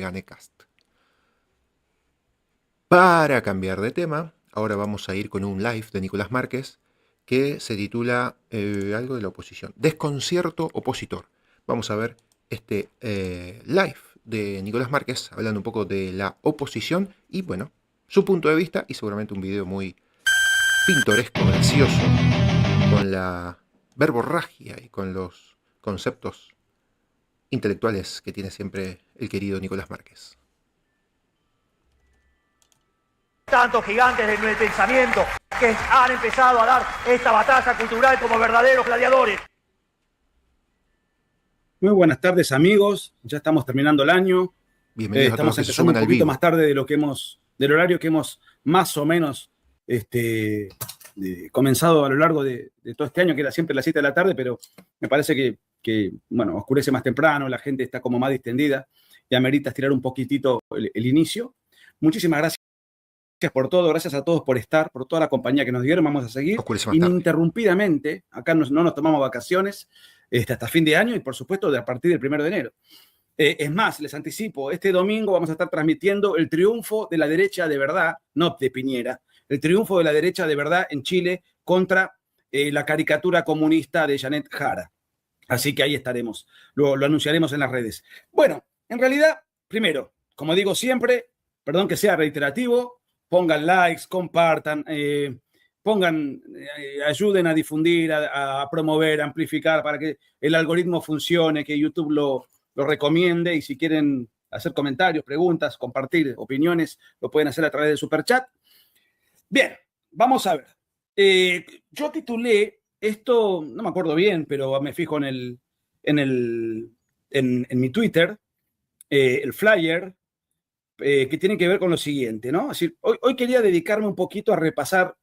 GaneCast. Para cambiar de tema, ahora vamos a ir con un live de Nicolás Márquez que se titula algo de la oposición, Desconcierto opositor. Vamos a ver este live de Nicolás Márquez hablando un poco de la oposición y, bueno, su punto de vista, y seguramente un video muy pintoresco, gracioso, con la verborragia y con los conceptos intelectuales que tiene siempre el querido Nicolás Márquez. Tantos gigantes del pensamiento que han empezado a dar esta batalla cultural como verdaderos gladiadores. Muy buenas tardes, amigos. Ya estamos terminando el año. Bienvenidos estamos a todos que se empezando suman un al poquito vivo. más tarde de lo que del horario que hemos más o menos comenzado a lo largo de todo este año, que era siempre las 7 de la tarde, pero me parece que bueno, oscurece más temprano, la gente está como más distendida y amerita estirar un poquitito el inicio. Muchísimas gracias por todo, gracias a todos por estar, por toda la compañía que nos dieron. Vamos a seguir ininterrumpidamente. Acá no nos tomamos vacaciones hasta fin de año y, por supuesto, a partir del 1 de enero. Es más, les anticipo, este domingo vamos a estar transmitiendo el triunfo de la derecha de verdad, no de Piñera, el triunfo de la derecha de verdad en Chile contra la caricatura comunista de Janet Jara. Así que ahí estaremos, lo anunciaremos en las redes. Bueno, en realidad, primero, como digo siempre, perdón que sea reiterativo, pongan likes, compartan, ayuden a difundir, a promover, a amplificar para que el algoritmo funcione, que YouTube lo recomiende, y si quieren hacer comentarios, preguntas, compartir opiniones, lo pueden hacer a través del Superchat. Bien, vamos a ver. Yo titulé esto, no me acuerdo bien, pero me fijo en mi Twitter, el flyer, que tiene que ver con lo siguiente, ¿no? Es decir, hoy quería dedicarme un poquito a repasar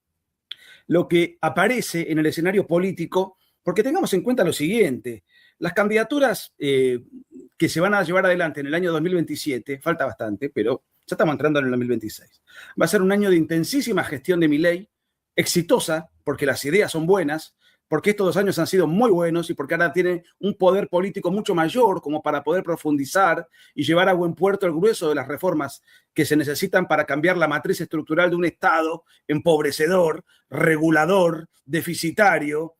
lo que aparece en el escenario político, porque tengamos en cuenta lo siguiente: las candidaturas que se van a llevar adelante en el año 2027, falta bastante, pero ya estamos entrando en el 2026. Va a ser un año de intensísima gestión de Milei, exitosa, porque las ideas son buenas, porque estos 2 años han sido muy buenos y porque ahora tiene un poder político mucho mayor como para poder profundizar y llevar a buen puerto el grueso de las reformas que se necesitan para cambiar la matriz estructural de un Estado empobrecedor, regulador, deficitario,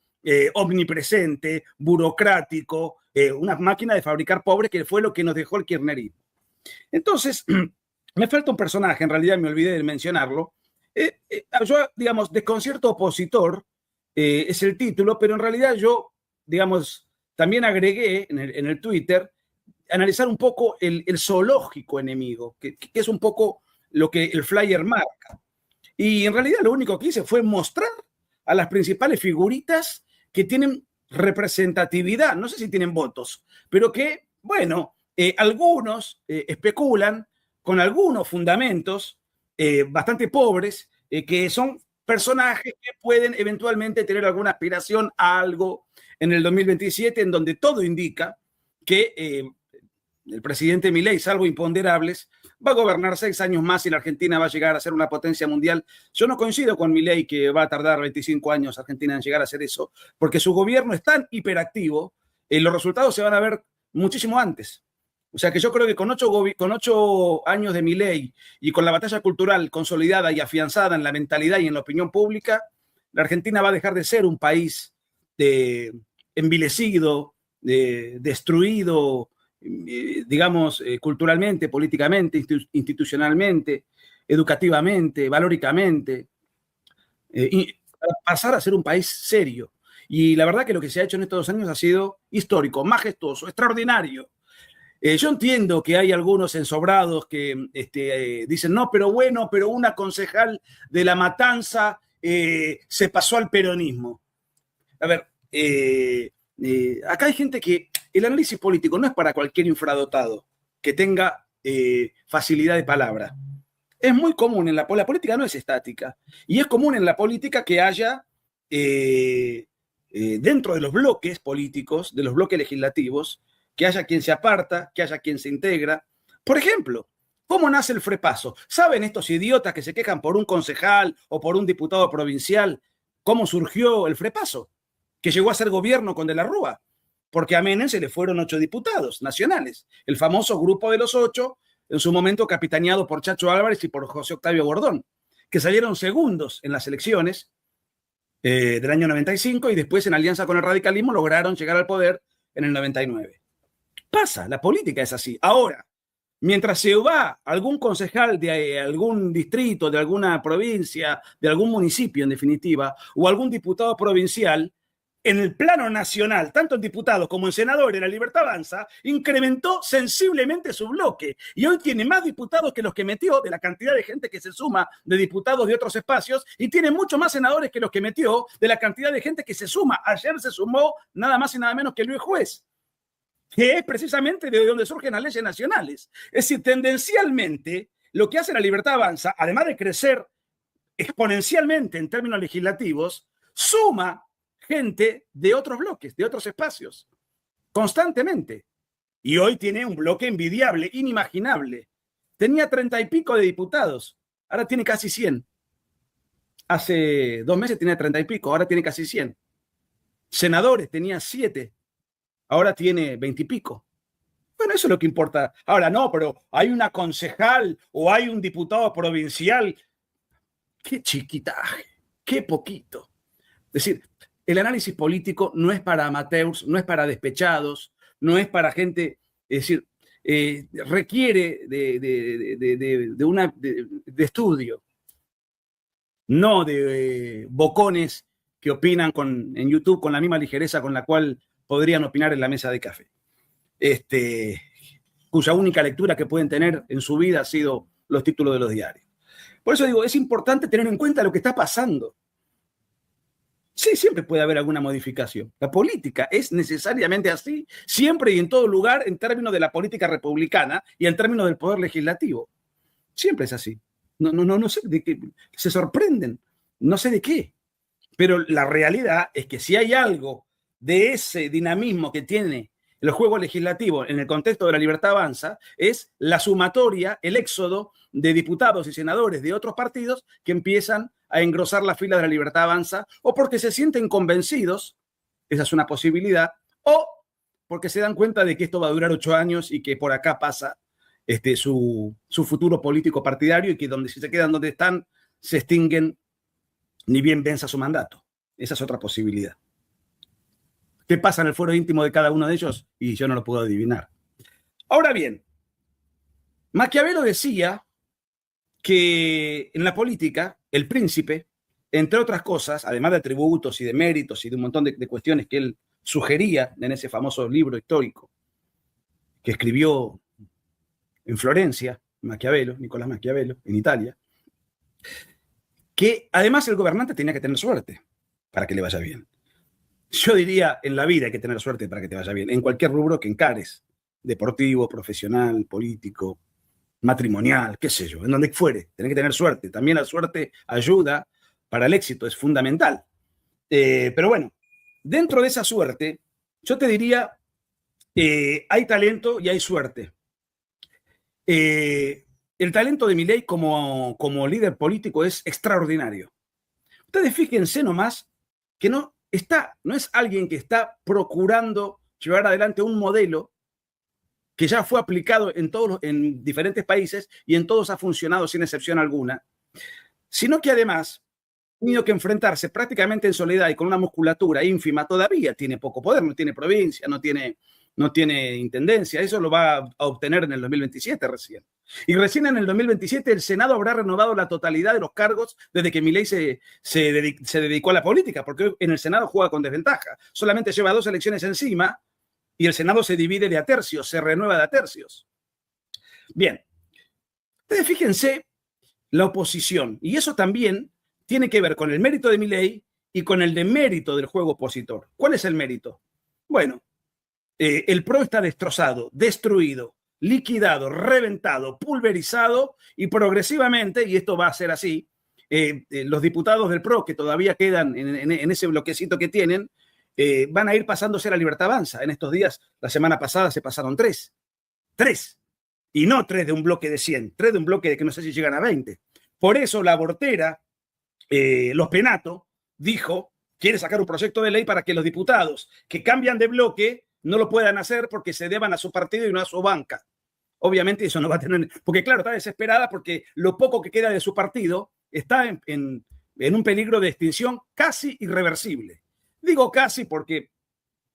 omnipresente, burocrático, una máquina de fabricar pobres, que fue lo que nos dejó el kirchnerismo. Entonces, me falta un personaje, en realidad me olvidé de mencionarlo. Yo, digamos, Desconcierto opositor es el título, pero en realidad yo, digamos, también agregué en el Twitter analizar un poco el zoológico enemigo, que es un poco lo que el flyer marca. Y en realidad lo único que hice fue mostrar a las principales figuritas que tienen representatividad, no sé si tienen votos, pero que, bueno, algunos especulan con algunos fundamentos bastante pobres, que son personajes que pueden eventualmente tener alguna aspiración a algo en el 2027, en donde todo indica que el presidente Milei, salvo imponderables, va a gobernar 6 años más y la Argentina va a llegar a ser una potencia mundial. Yo no coincido con Milei que va a tardar 25 años Argentina en llegar a hacer eso, porque su gobierno es tan hiperactivo, los resultados se van a ver muchísimo antes. O sea que yo creo que con 8 años de Milei y con la batalla cultural consolidada y afianzada en la mentalidad y en la opinión pública, la Argentina va a dejar de ser un país envilecido, destruido, digamos, culturalmente, políticamente, institucionalmente, educativamente, valóricamente, y pasar a ser un país serio. Y la verdad que lo que se ha hecho en estos 2 años ha sido histórico, majestuoso, extraordinario. Yo entiendo que hay algunos ensobrados que dicen, no, pero bueno, pero una concejal de La Matanza se pasó al peronismo. A ver, acá hay gente que el análisis político no es para cualquier infradotado que tenga facilidad de palabra. Es muy común la política, no es estática, y es común en la política que haya dentro de los bloques políticos, de los bloques legislativos, que haya quien se aparta, que haya quien se integra. Por ejemplo, ¿cómo nace el Frepaso? ¿Saben estos idiotas que se quejan por un concejal o por un diputado provincial cómo surgió el Frepaso? Que llegó a ser gobierno con De la Rúa, porque a Menem se le fueron 8 diputados nacionales, el famoso grupo de los 8, en su momento capitaneado por Chacho Álvarez y por José Octavio Bordón, que salieron segundos en las elecciones del año 95 y después en alianza con el radicalismo lograron llegar al poder en el 99. Pasa, la política es así. Ahora, mientras se va algún concejal de algún distrito, de alguna provincia, de algún municipio en definitiva, o algún diputado provincial, en el plano nacional, tanto en diputados como en senadores, la Libertad Avanza incrementó sensiblemente su bloque y hoy tiene más diputados que los que metió, de la cantidad de gente que se suma de diputados de otros espacios, y tiene mucho más senadores que los que metió, de la cantidad de gente que se suma. Ayer se sumó nada más y nada menos que Luis Juez, que es precisamente de donde surgen las leyes nacionales. Es decir, tendencialmente, lo que hace la Libertad Avanza, además de crecer exponencialmente en términos legislativos, suma gente de otros bloques, de otros espacios, constantemente. Y hoy tiene un bloque envidiable, inimaginable. Tenía 30 y pico de diputados, ahora tiene casi 100. Hace 2 meses tenía 30 y pico, ahora tiene casi 100. Senadores tenía 7, ahora tiene 20 y pico. Bueno, eso es lo que importa. Ahora no, pero hay una concejal o hay un diputado provincial. Qué chiquitaje, qué poquito. Es decir, el análisis político no es para amateurs, no es para despechados, no es para gente, es decir, requiere de estudio, no de bocones que opinan en YouTube con la misma ligereza con la cual podrían opinar en la mesa de café, cuya única lectura que pueden tener en su vida ha sido los títulos de los diarios. Por eso digo, es importante tener en cuenta lo que está pasando. Sí, siempre puede haber alguna modificación. La política es necesariamente así, siempre y en todo lugar, en términos de la política republicana y en términos del poder legislativo. Siempre es así. No sé de qué, se sorprenden, no sé de qué. Pero la realidad es que si hay algo de ese dinamismo que tiene el juego legislativo en el contexto de la Libertad Avanza, es la sumatoria, el éxodo de diputados y senadores de otros partidos que empiezan a engrosar la fila de la Libertad Avanza, o porque se sienten convencidos, esa es una posibilidad, o porque se dan cuenta de que esto va a durar 8 años y que por acá pasa su futuro político partidario y que si se quedan donde están, se extinguen ni bien venza su mandato. Esa es otra posibilidad. ¿Qué pasa en el fuero íntimo de cada uno de ellos? Y yo no lo puedo adivinar. Ahora bien, Maquiavelo decía que en la política, el príncipe, entre otras cosas, además de atributos y de méritos y de un montón de cuestiones que él sugería en ese famoso libro histórico que escribió en Florencia, Maquiavelo, Nicolás Maquiavelo, en Italia, que además el gobernante tenía que tener suerte para que le vaya bien. Yo diría, en la vida hay que tener suerte para que te vaya bien, en cualquier rubro que encares, deportivo, profesional, político, matrimonial, qué sé yo, en donde fuere, tenés que tener suerte. También la suerte ayuda para el éxito, es fundamental. Pero bueno, dentro de esa suerte, yo te diría, hay talento y hay suerte. El talento de Milei como líder político es extraordinario. Ustedes fíjense nomás que no es alguien que está procurando llevar adelante un modelo que ya fue aplicado en diferentes países y en todos ha funcionado sin excepción alguna, sino que además ha tenido que enfrentarse prácticamente en soledad y con una musculatura ínfima. Todavía tiene poco poder, no tiene provincia, no tiene intendencia. Eso lo va a obtener en el 2027 recién. Y recién en el 2027 el Senado habrá renovado la totalidad de los cargos desde que Milei se dedicó a la política, porque en el Senado juega con desventaja. Solamente lleva 2 elecciones encima y el Senado se divide de a tercios, se renueva de a tercios. Bien, ustedes fíjense la oposición, y eso también tiene que ver con el mérito de Milei y con el demérito del juego opositor. ¿Cuál es el mérito? Bueno, el PRO está destrozado, destruido, liquidado, reventado, pulverizado y progresivamente, y esto va a ser así, los diputados del PRO que todavía quedan en ese bloquecito que tienen, van a ir pasándose a la Libertad Avanza. En estos días, la semana pasada se pasaron 3. 3. Y no 3 de un bloque de 100, 3 de un bloque de que no sé si llegan a 20. Por eso la Bortera, Los Penato, quiere sacar un proyecto de ley para que los diputados que cambian de bloque no lo puedan hacer porque se deban a su partido y no a su banca. obviamente eso no va a tener, porque claro, está desesperada porque lo poco que queda de su partido está en un peligro de extinción casi irreversible. Digo casi porque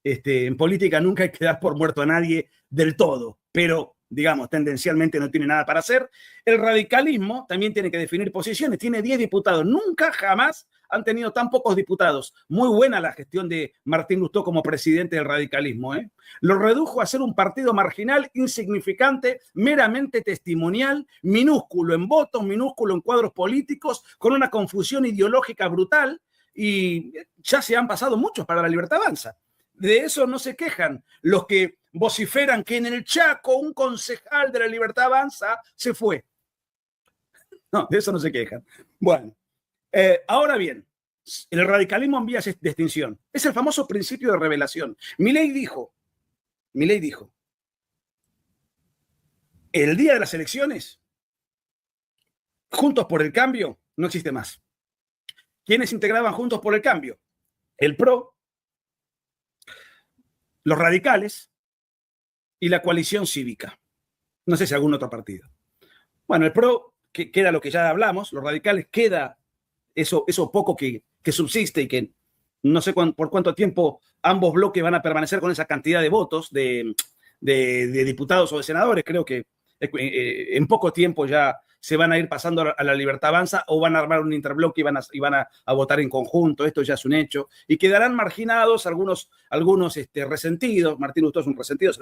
en política nunca hay que dar por muerto a nadie del todo, pero digamos, tendencialmente no tiene nada para hacer. El radicalismo también tiene que definir posiciones, tiene 10 diputados, nunca jamás han tenido tan pocos diputados. Muy buena la gestión de Martín Lustó como presidente del radicalismo. Lo redujo a ser un partido marginal, insignificante, meramente testimonial, minúsculo en votos, minúsculo en cuadros políticos, con una confusión ideológica brutal, y ya se han pasado muchos para La Libertad Avanza. De eso no se quejan los que vociferan que en el Chaco un concejal de La Libertad Avanza se fue. No, de eso no se quejan. Bueno, ahora bien, el radicalismo en vías de extinción. Es el famoso principio de revelación. Milei dijo, el día de las elecciones, Juntos por el Cambio no existe más. ¿Quiénes integraban Juntos por el Cambio? El PRO, los radicales y la coalición cívica. No sé si algún otro partido. Bueno, el PRO queda lo que ya hablamos, los radicales queda eso poco que subsiste y que no sé por cuánto tiempo ambos bloques van a permanecer con esa cantidad de votos de diputados o de senadores. Creo que en poco tiempo ya se van a ir pasando a La Libertad Avanza o van a armar un interbloque y van a votar en conjunto. Esto ya es un hecho. Y quedarán marginados algunos resentidos. Martín Lustó es un resentido,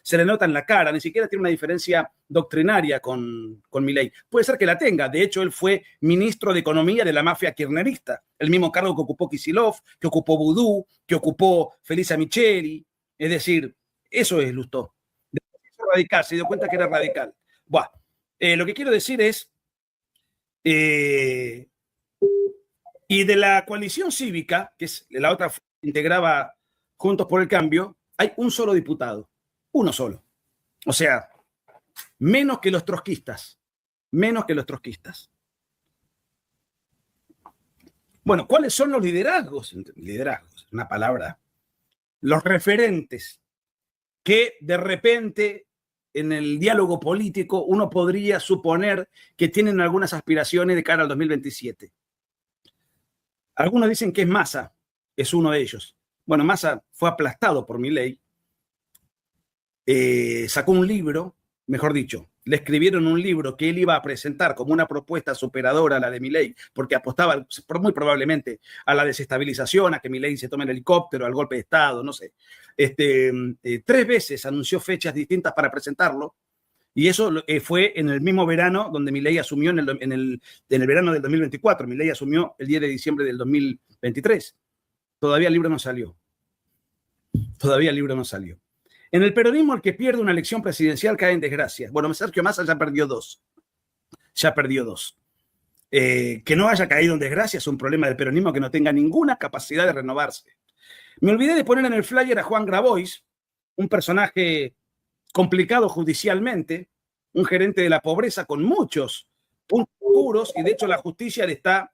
se le nota en la cara. Ni siquiera tiene una diferencia doctrinaria con Milei. Puede ser que la tenga. De hecho, él fue ministro de Economía de la mafia kirchnerista. El mismo cargo que ocupó Kicillof, que ocupó Boudou, que ocupó Felisa Micheli. Es decir, eso es Lustó. Radical, se dio cuenta que era radical. Buah. Lo que quiero decir es, y de la coalición cívica, que es la otra que integraba Juntos por el Cambio, hay un solo diputado, uno solo. O sea, menos que los trotskistas. Bueno, ¿cuáles son los liderazgos? Liderazgos, una palabra. Los referentes que de repente en el diálogo político uno podría suponer que tienen algunas aspiraciones de cara al 2027. Algunos dicen que es Massa, es uno de ellos. Bueno, Massa fue aplastado por Milei, sacó un libro, mejor dicho, le escribieron un libro que él iba a presentar como una propuesta superadora a la de Milei, porque apostaba muy probablemente a la desestabilización, a que Milei se tome el helicóptero, al golpe de Estado, no sé. 3 veces anunció fechas distintas para presentarlo, y eso fue en el mismo verano donde Milei asumió, en el verano del 2024. Milei asumió el 10 de diciembre del 2023. Todavía el libro no salió. En el peronismo, el que pierde una elección presidencial cae en desgracia. Bueno, Sergio Massa ya perdió 2. Que no haya caído en desgracia es un problema del peronismo, que no tenga ninguna capacidad de renovarse. Me olvidé de poner en el flyer a Juan Grabois, un personaje complicado judicialmente, un gerente de la pobreza con muchos puntos oscuros, y de hecho la justicia le está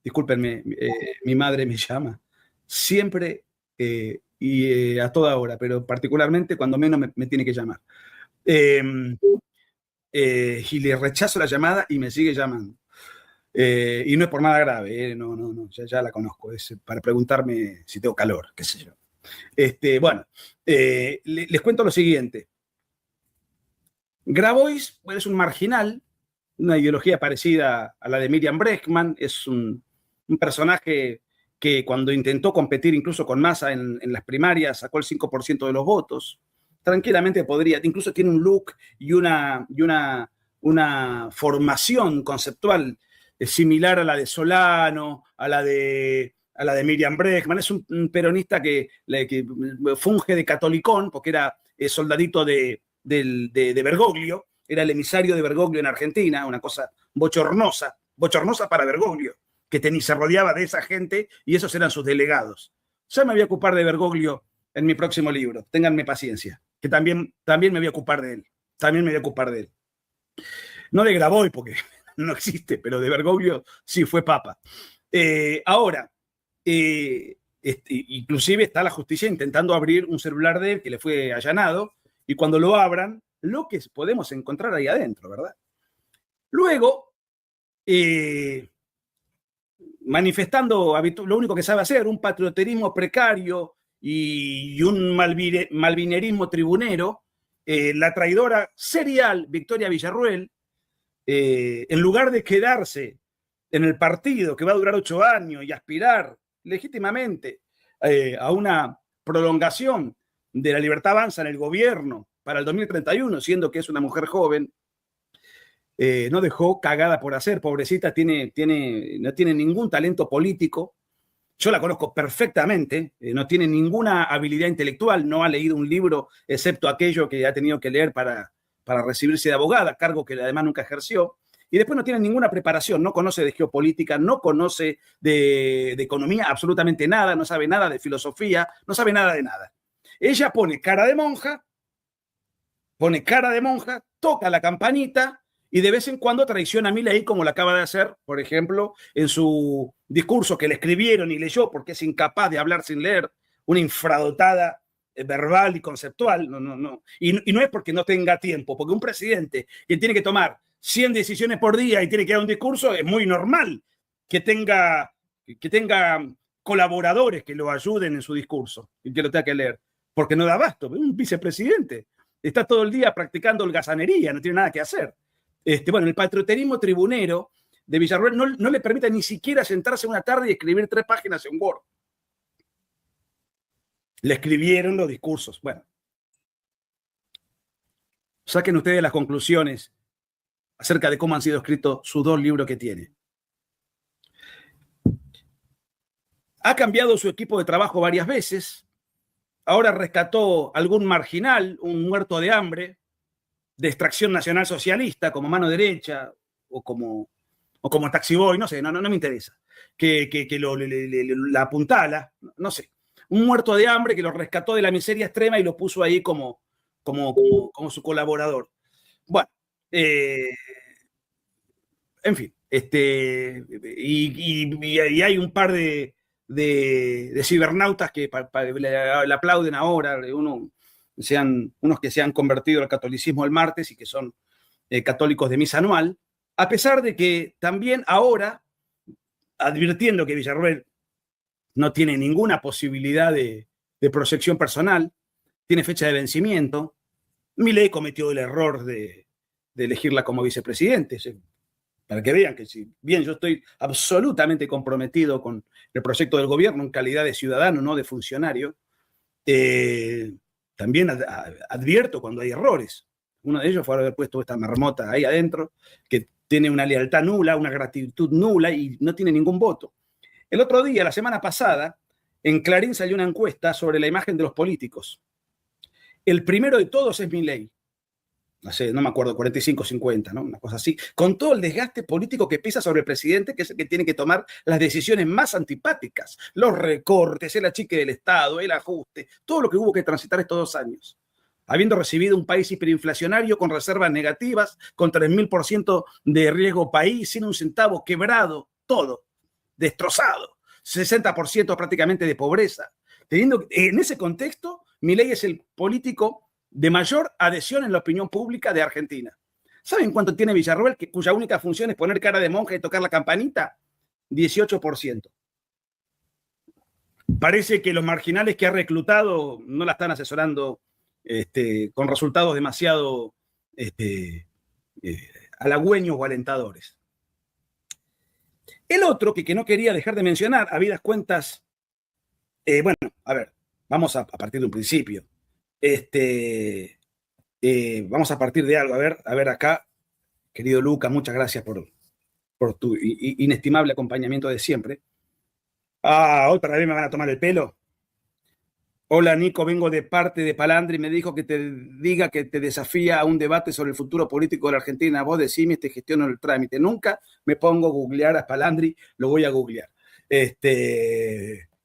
discúlpenme, mi madre me llama siempre y a toda hora, pero particularmente cuando menos me tiene que llamar. Y le rechazo la llamada y me sigue llamando. Y no es por nada grave, no, ya la conozco, es para preguntarme si tengo calor, qué sé yo. Bueno, les cuento lo siguiente. Grabois, bueno, es un marginal, una ideología parecida a la de Miriam Bregman, es un personaje que cuando intentó competir incluso con Massa en las primarias sacó el 5% de los votos. Tranquilamente podría, incluso tiene un look y una formación conceptual similar a la de Solano, a la de Miriam Bregman. Es un peronista que funge de catolicón, porque era soldadito de Bergoglio, era el emisario de Bergoglio en Argentina, una cosa bochornosa para Bergoglio, que se rodeaba de esa gente y esos eran sus delegados. Ya me voy a ocupar de Bergoglio en mi próximo libro, ténganme paciencia, que también me voy a ocupar de él. No de Grabois, porque no existe, pero de Bergoglio sí fue papa. Ahora, Inclusive está la justicia intentando abrir un celular de él que le fue allanado, y cuando lo abran, lo que podemos encontrar ahí adentro, ¿verdad? Luego, manifestando lo único que sabe hacer, un patrioterismo precario y un malvinerismo tribunero, la traidora serial Victoria Villarruel, en lugar de quedarse en el partido que va a durar 8 años y aspirar legítimamente a una prolongación de la Libertad Avanza en el gobierno para el 2031, siendo que es una mujer joven, no dejó cagada por hacer. Pobrecita, no tiene ningún talento político. Yo la conozco perfectamente, no tiene ninguna habilidad intelectual, no ha leído un libro excepto aquello que ha tenido que leer para recibirse de abogada, cargo que además nunca ejerció. Y después no tiene ninguna preparación, no conoce de geopolítica, no conoce de economía, absolutamente nada, no sabe nada de filosofía, no sabe nada de nada. Ella pone cara de monja, toca la campanita y de vez en cuando traiciona a Milei, como lo acaba de hacer, por ejemplo, en su discurso que le escribieron y leyó porque es incapaz de hablar sin leer, una infradotada verbal y conceptual. No. Y no es porque no tenga tiempo, porque un presidente que tiene que tomar 100 decisiones por día y tiene que dar un discurso, es muy normal que tenga colaboradores que lo ayuden en su discurso y que lo tenga que leer, porque no da abasto. Un vicepresidente está todo el día practicando holgazanería, no tiene nada que hacer. Bueno, el patrioterismo tribunero de Villarruel no le permite ni siquiera sentarse una tarde y escribir 3 páginas en Word. Le escribieron los discursos. Bueno, saquen ustedes las conclusiones acerca de cómo han sido escritos sus 2 libros que tiene. Ha cambiado su equipo de trabajo varias veces. Ahora rescató algún marginal, un muerto de hambre, de extracción nacional socialista, como mano derecha o como taxi boy, no sé, no me interesa. Que la apuntala, no sé. Un muerto de hambre que lo rescató de la miseria extrema y lo puso ahí como su colaborador. Bueno, en fin, y hay un par de cibernautas que le aplauden ahora, unos que se han convertido al catolicismo el martes y que son católicos de misa anual, a pesar de que también ahora, advirtiendo que Villarruel no tiene ninguna posibilidad de proyección personal, tiene fecha de vencimiento, Milei cometió el error de elegirla como vicepresidente, para que vean que si bien yo estoy absolutamente comprometido con el proyecto del gobierno en calidad de ciudadano, no de funcionario, también advierto cuando hay errores. Uno de ellos fue haber puesto esta marmota ahí adentro, que tiene una lealtad nula, una gratitud nula y no tiene ningún voto. El otro día, la semana pasada, en Clarín salió una encuesta sobre la imagen de los políticos. El primero de todos es Milei. No me acuerdo, 45, 50, ¿no? Una cosa así. Con todo el desgaste político que pesa sobre el presidente, que es el que tiene que tomar las decisiones más antipáticas. Los recortes, el achique del Estado, el ajuste, todo lo que hubo que transitar estos 2 años. Habiendo recibido un país hiperinflacionario con reservas negativas, con 3.000% de riesgo país, sin un centavo, quebrado, todo, destrozado. 60% prácticamente de pobreza. En ese contexto, Milei es el político de mayor adhesión en la opinión pública de Argentina. ¿Saben cuánto tiene Villarruel, cuya única función es poner cara de monja y tocar la campanita? 18%. Parece que los marginales que ha reclutado no la están asesorando con resultados demasiado halagüeños o alentadores. El otro que no quería dejar de mencionar, habidas cuentas, bueno, a ver, vamos a partir de un principio. Vamos a partir de algo. A ver acá, querido Luca, muchas gracias por tu inestimable acompañamiento de siempre. ¿Otra vez me van a tomar el pelo? Hola, Nico, vengo de parte de Palandri, me dijo que te diga que te desafía a un debate sobre el futuro político de la Argentina. Vos decime, te gestiono el trámite. Nunca me pongo a googlear a Palandri, lo voy a googlear.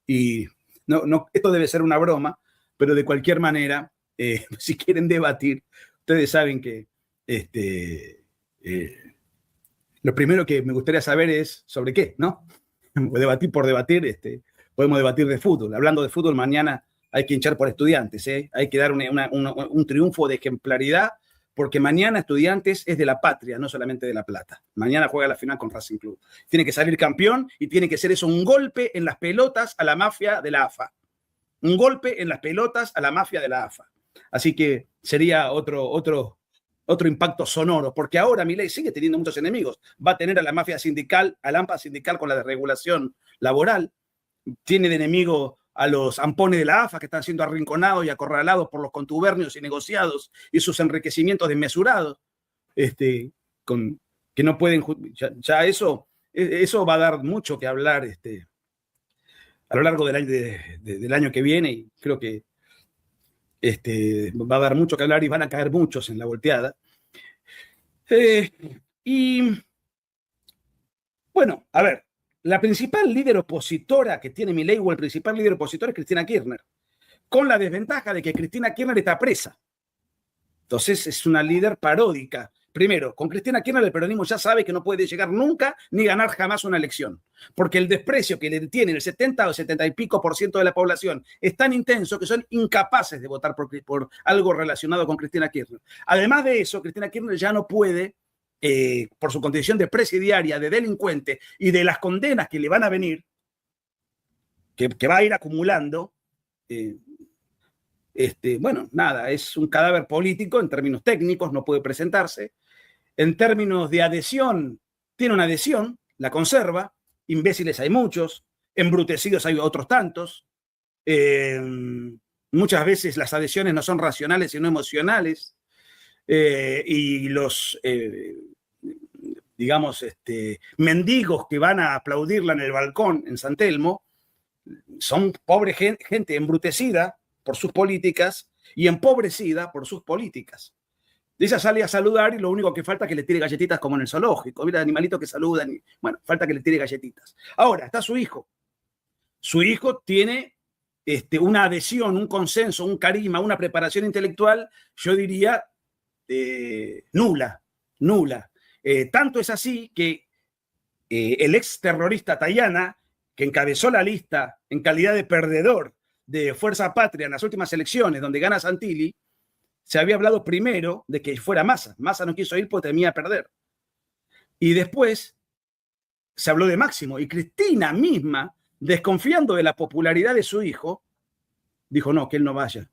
Y no, esto debe ser una broma, pero de cualquier manera, si quieren debatir, ustedes saben que lo primero que me gustaría saber es sobre qué, ¿no? Debatir por debatir, podemos debatir de fútbol. Hablando de fútbol, mañana hay que hinchar por Estudiantes, ¿eh? Hay que dar un triunfo de ejemplaridad, porque mañana Estudiantes es de la patria, no solamente de La Plata. Mañana juega la final con Racing Club. Tiene que salir campeón y tiene que ser eso un golpe en las pelotas a la mafia de la AFA. Un golpe en las pelotas a la mafia de la AFA. Así que sería otro impacto sonoro, porque ahora Milei sigue teniendo muchos enemigos. Va a tener a la mafia sindical, al AMPA sindical con la desregulación laboral. Tiene de enemigo a los ampones de la AFA que están siendo arrinconados y acorralados por los contubernios y negociados y sus enriquecimientos desmesurados, que no pueden, ya eso va a dar mucho que hablar a lo largo del año que viene, y creo que va a dar mucho que hablar y van a caer muchos en la volteada. Y bueno, a ver, la principal líder opositora que tiene Milei, o el principal líder opositor, es Cristina Kirchner, con la desventaja de que Cristina Kirchner está presa. Entonces es una líder paródica. Primero, con Cristina Kirchner el peronismo ya sabe que no puede llegar nunca ni ganar jamás una elección, porque el desprecio que le tiene el 70 o 70 y pico por ciento de la población es tan intenso que son incapaces de votar por algo relacionado con Cristina Kirchner. Además de eso, Cristina Kirchner ya no puede, por su condición de presidiaria, de delincuente y de las condenas que le van a venir, que va a ir acumulando, bueno, nada, es un cadáver político en términos técnicos, no puede presentarse. En términos de adhesión, tiene una adhesión, la conserva. Imbéciles hay muchos, embrutecidos hay otros tantos. Muchas veces las adhesiones no son racionales, sino emocionales. Y los, digamos, mendigos que van a aplaudirla en el balcón en San Telmo son pobre gente embrutecida por sus políticas y empobrecida por sus políticas. Ella sale a saludar y lo único que falta es que le tire galletitas como en el zoológico. Mira, animalitos que saludan y, bueno, falta que le tire galletitas. Ahora, está su hijo. Su hijo tiene una adhesión, un consenso, un carisma, una preparación intelectual, yo diría, nula. Tanto es así que el ex terrorista Tayana, que encabezó la lista en calidad de perdedor de Fuerza Patria en las últimas elecciones, donde gana Santilli, se había hablado primero de que fuera Massa. Massa no quiso ir porque temía perder. Y después se habló de Máximo. Y Cristina misma, desconfiando de la popularidad de su hijo, dijo no, que él no vaya.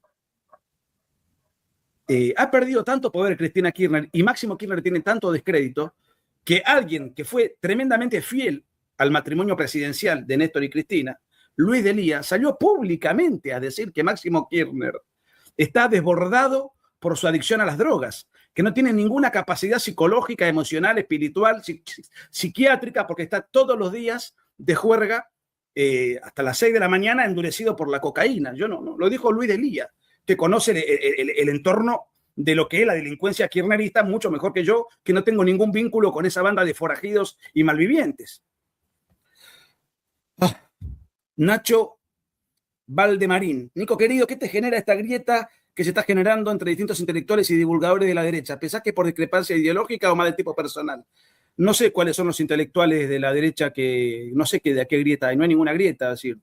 Ha perdido tanto poder Cristina Kirchner y Máximo Kirchner tiene tanto descrédito que alguien que fue tremendamente fiel al matrimonio presidencial de Néstor y Cristina, Luis Delía, salió públicamente a decir que Máximo Kirchner está desbordado por su adicción a las drogas, que no tiene ninguna capacidad psicológica, emocional, espiritual, psiquiátrica, porque está todos los días de juerga hasta las 6 de la mañana endurecido por la cocaína. Yo no, lo dijo Luis Delía, que conoce el entorno de lo que es la delincuencia kirchnerista mucho mejor que yo, que no tengo ningún vínculo con esa banda de forajidos y malvivientes. Nacho Valdemarín. Nico, querido, ¿qué te genera esta grieta que se está generando entre distintos intelectuales y divulgadores de la derecha? ¿Pensás que es por discrepancia ideológica o más de tipo personal? No sé cuáles son los intelectuales de la derecha no sé de a qué grieta hay. No hay ninguna grieta. Es decir,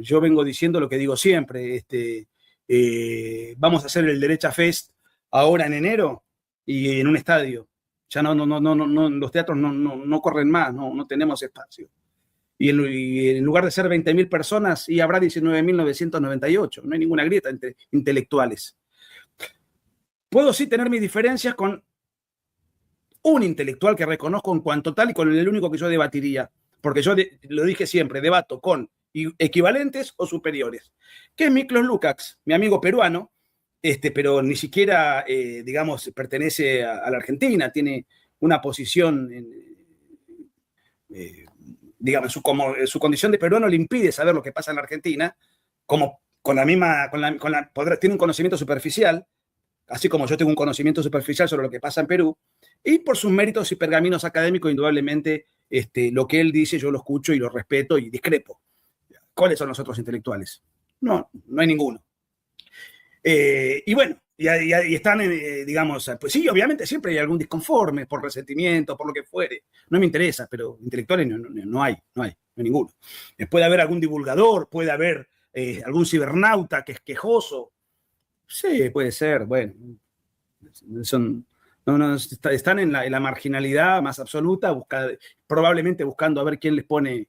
yo vengo diciendo lo que digo siempre. Vamos a hacer el Derecha Fest ahora en enero y en un estadio. Ya no los teatros no corren más, no tenemos espacio. Y en lugar de ser 20.000 personas, y habrá 19.998. No hay ninguna grieta entre intelectuales. Puedo sí tener mis diferencias con un intelectual que reconozco en cuanto tal y con el único que yo debatiría. Porque yo lo dije siempre, debato con equivalentes o superiores. Que es Miklos Lukács, mi amigo peruano, pero ni siquiera, digamos, pertenece a la Argentina. Tiene una posición digamos, su condición de peruano le impide saber lo que pasa en la Argentina, como tiene un conocimiento superficial, así como yo tengo un conocimiento superficial sobre lo que pasa en Perú, y por sus méritos y pergaminos académicos, indudablemente, lo que él dice yo lo escucho y lo respeto y discrepo. ¿Cuáles son los otros intelectuales? No hay ninguno. Y bueno, y están, digamos, pues sí, obviamente siempre hay algún disconforme por resentimiento, por lo que fuere. No me interesa, pero intelectuales no hay ninguno. Puede haber algún divulgador, puede haber algún cibernauta que es quejoso. Sí, puede ser, bueno. Están en la marginalidad más absoluta, probablemente buscando a ver quién les pone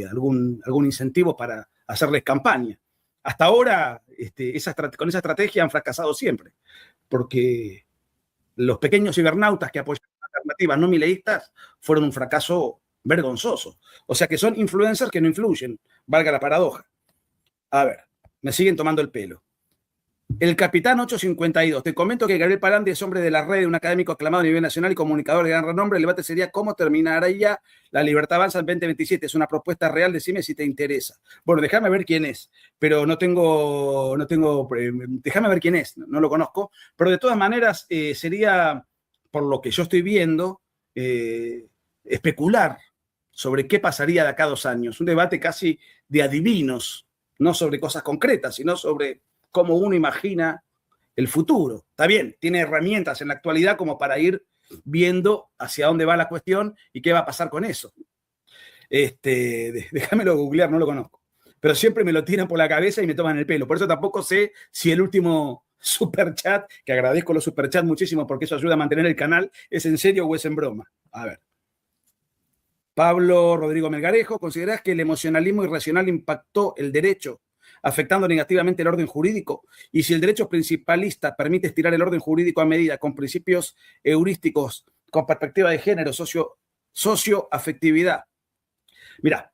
algún incentivo para hacerles campaña. Hasta ahora, con esa estrategia han fracasado siempre, porque los pequeños cibernautas que apoyaron alternativas no mileístas fueron un fracaso vergonzoso. O sea que son influencers que no influyen, valga la paradoja. A ver, me siguen tomando el pelo. El Capitán 852. Te comento que Gabriel Palandi es hombre de la red, un académico aclamado a nivel nacional y comunicador de gran renombre. El debate sería cómo terminaría la libertad avanza en 2027. Es una propuesta real, decime si te interesa. Bueno, déjame ver quién es, pero déjame ver quién es, no lo conozco, pero de todas maneras sería, por lo que yo estoy viendo, especular sobre qué pasaría de acá a 2 años. Un debate casi de adivinos, no sobre cosas concretas, sino sobre cómo uno imagina el futuro. Está bien, tiene herramientas en la actualidad como para ir viendo hacia dónde va la cuestión y qué va a pasar con eso. Déjamelo googlear, no lo conozco. Pero siempre me lo tiran por la cabeza y me toman el pelo. Por eso tampoco sé si el último superchat, que agradezco los superchats muchísimo porque eso ayuda a mantener el canal, es en serio o es en broma. A ver. Pablo Rodrigo Melgarejo, ¿considerás que el emocionalismo irracional impactó el derecho, afectando negativamente el orden jurídico? Y si el derecho principalista permite estirar el orden jurídico a medida con principios heurísticos, con perspectiva de género, socioafectividad. Mira,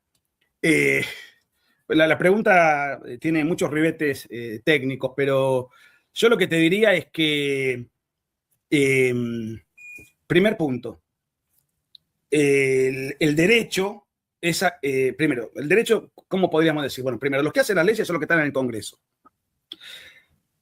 la pregunta tiene muchos ribetes técnicos, pero yo lo que te diría es que, primer punto, el derecho, primero, el derecho, ¿cómo podríamos decir? Bueno, primero, los que hacen las leyes son los que están en el Congreso.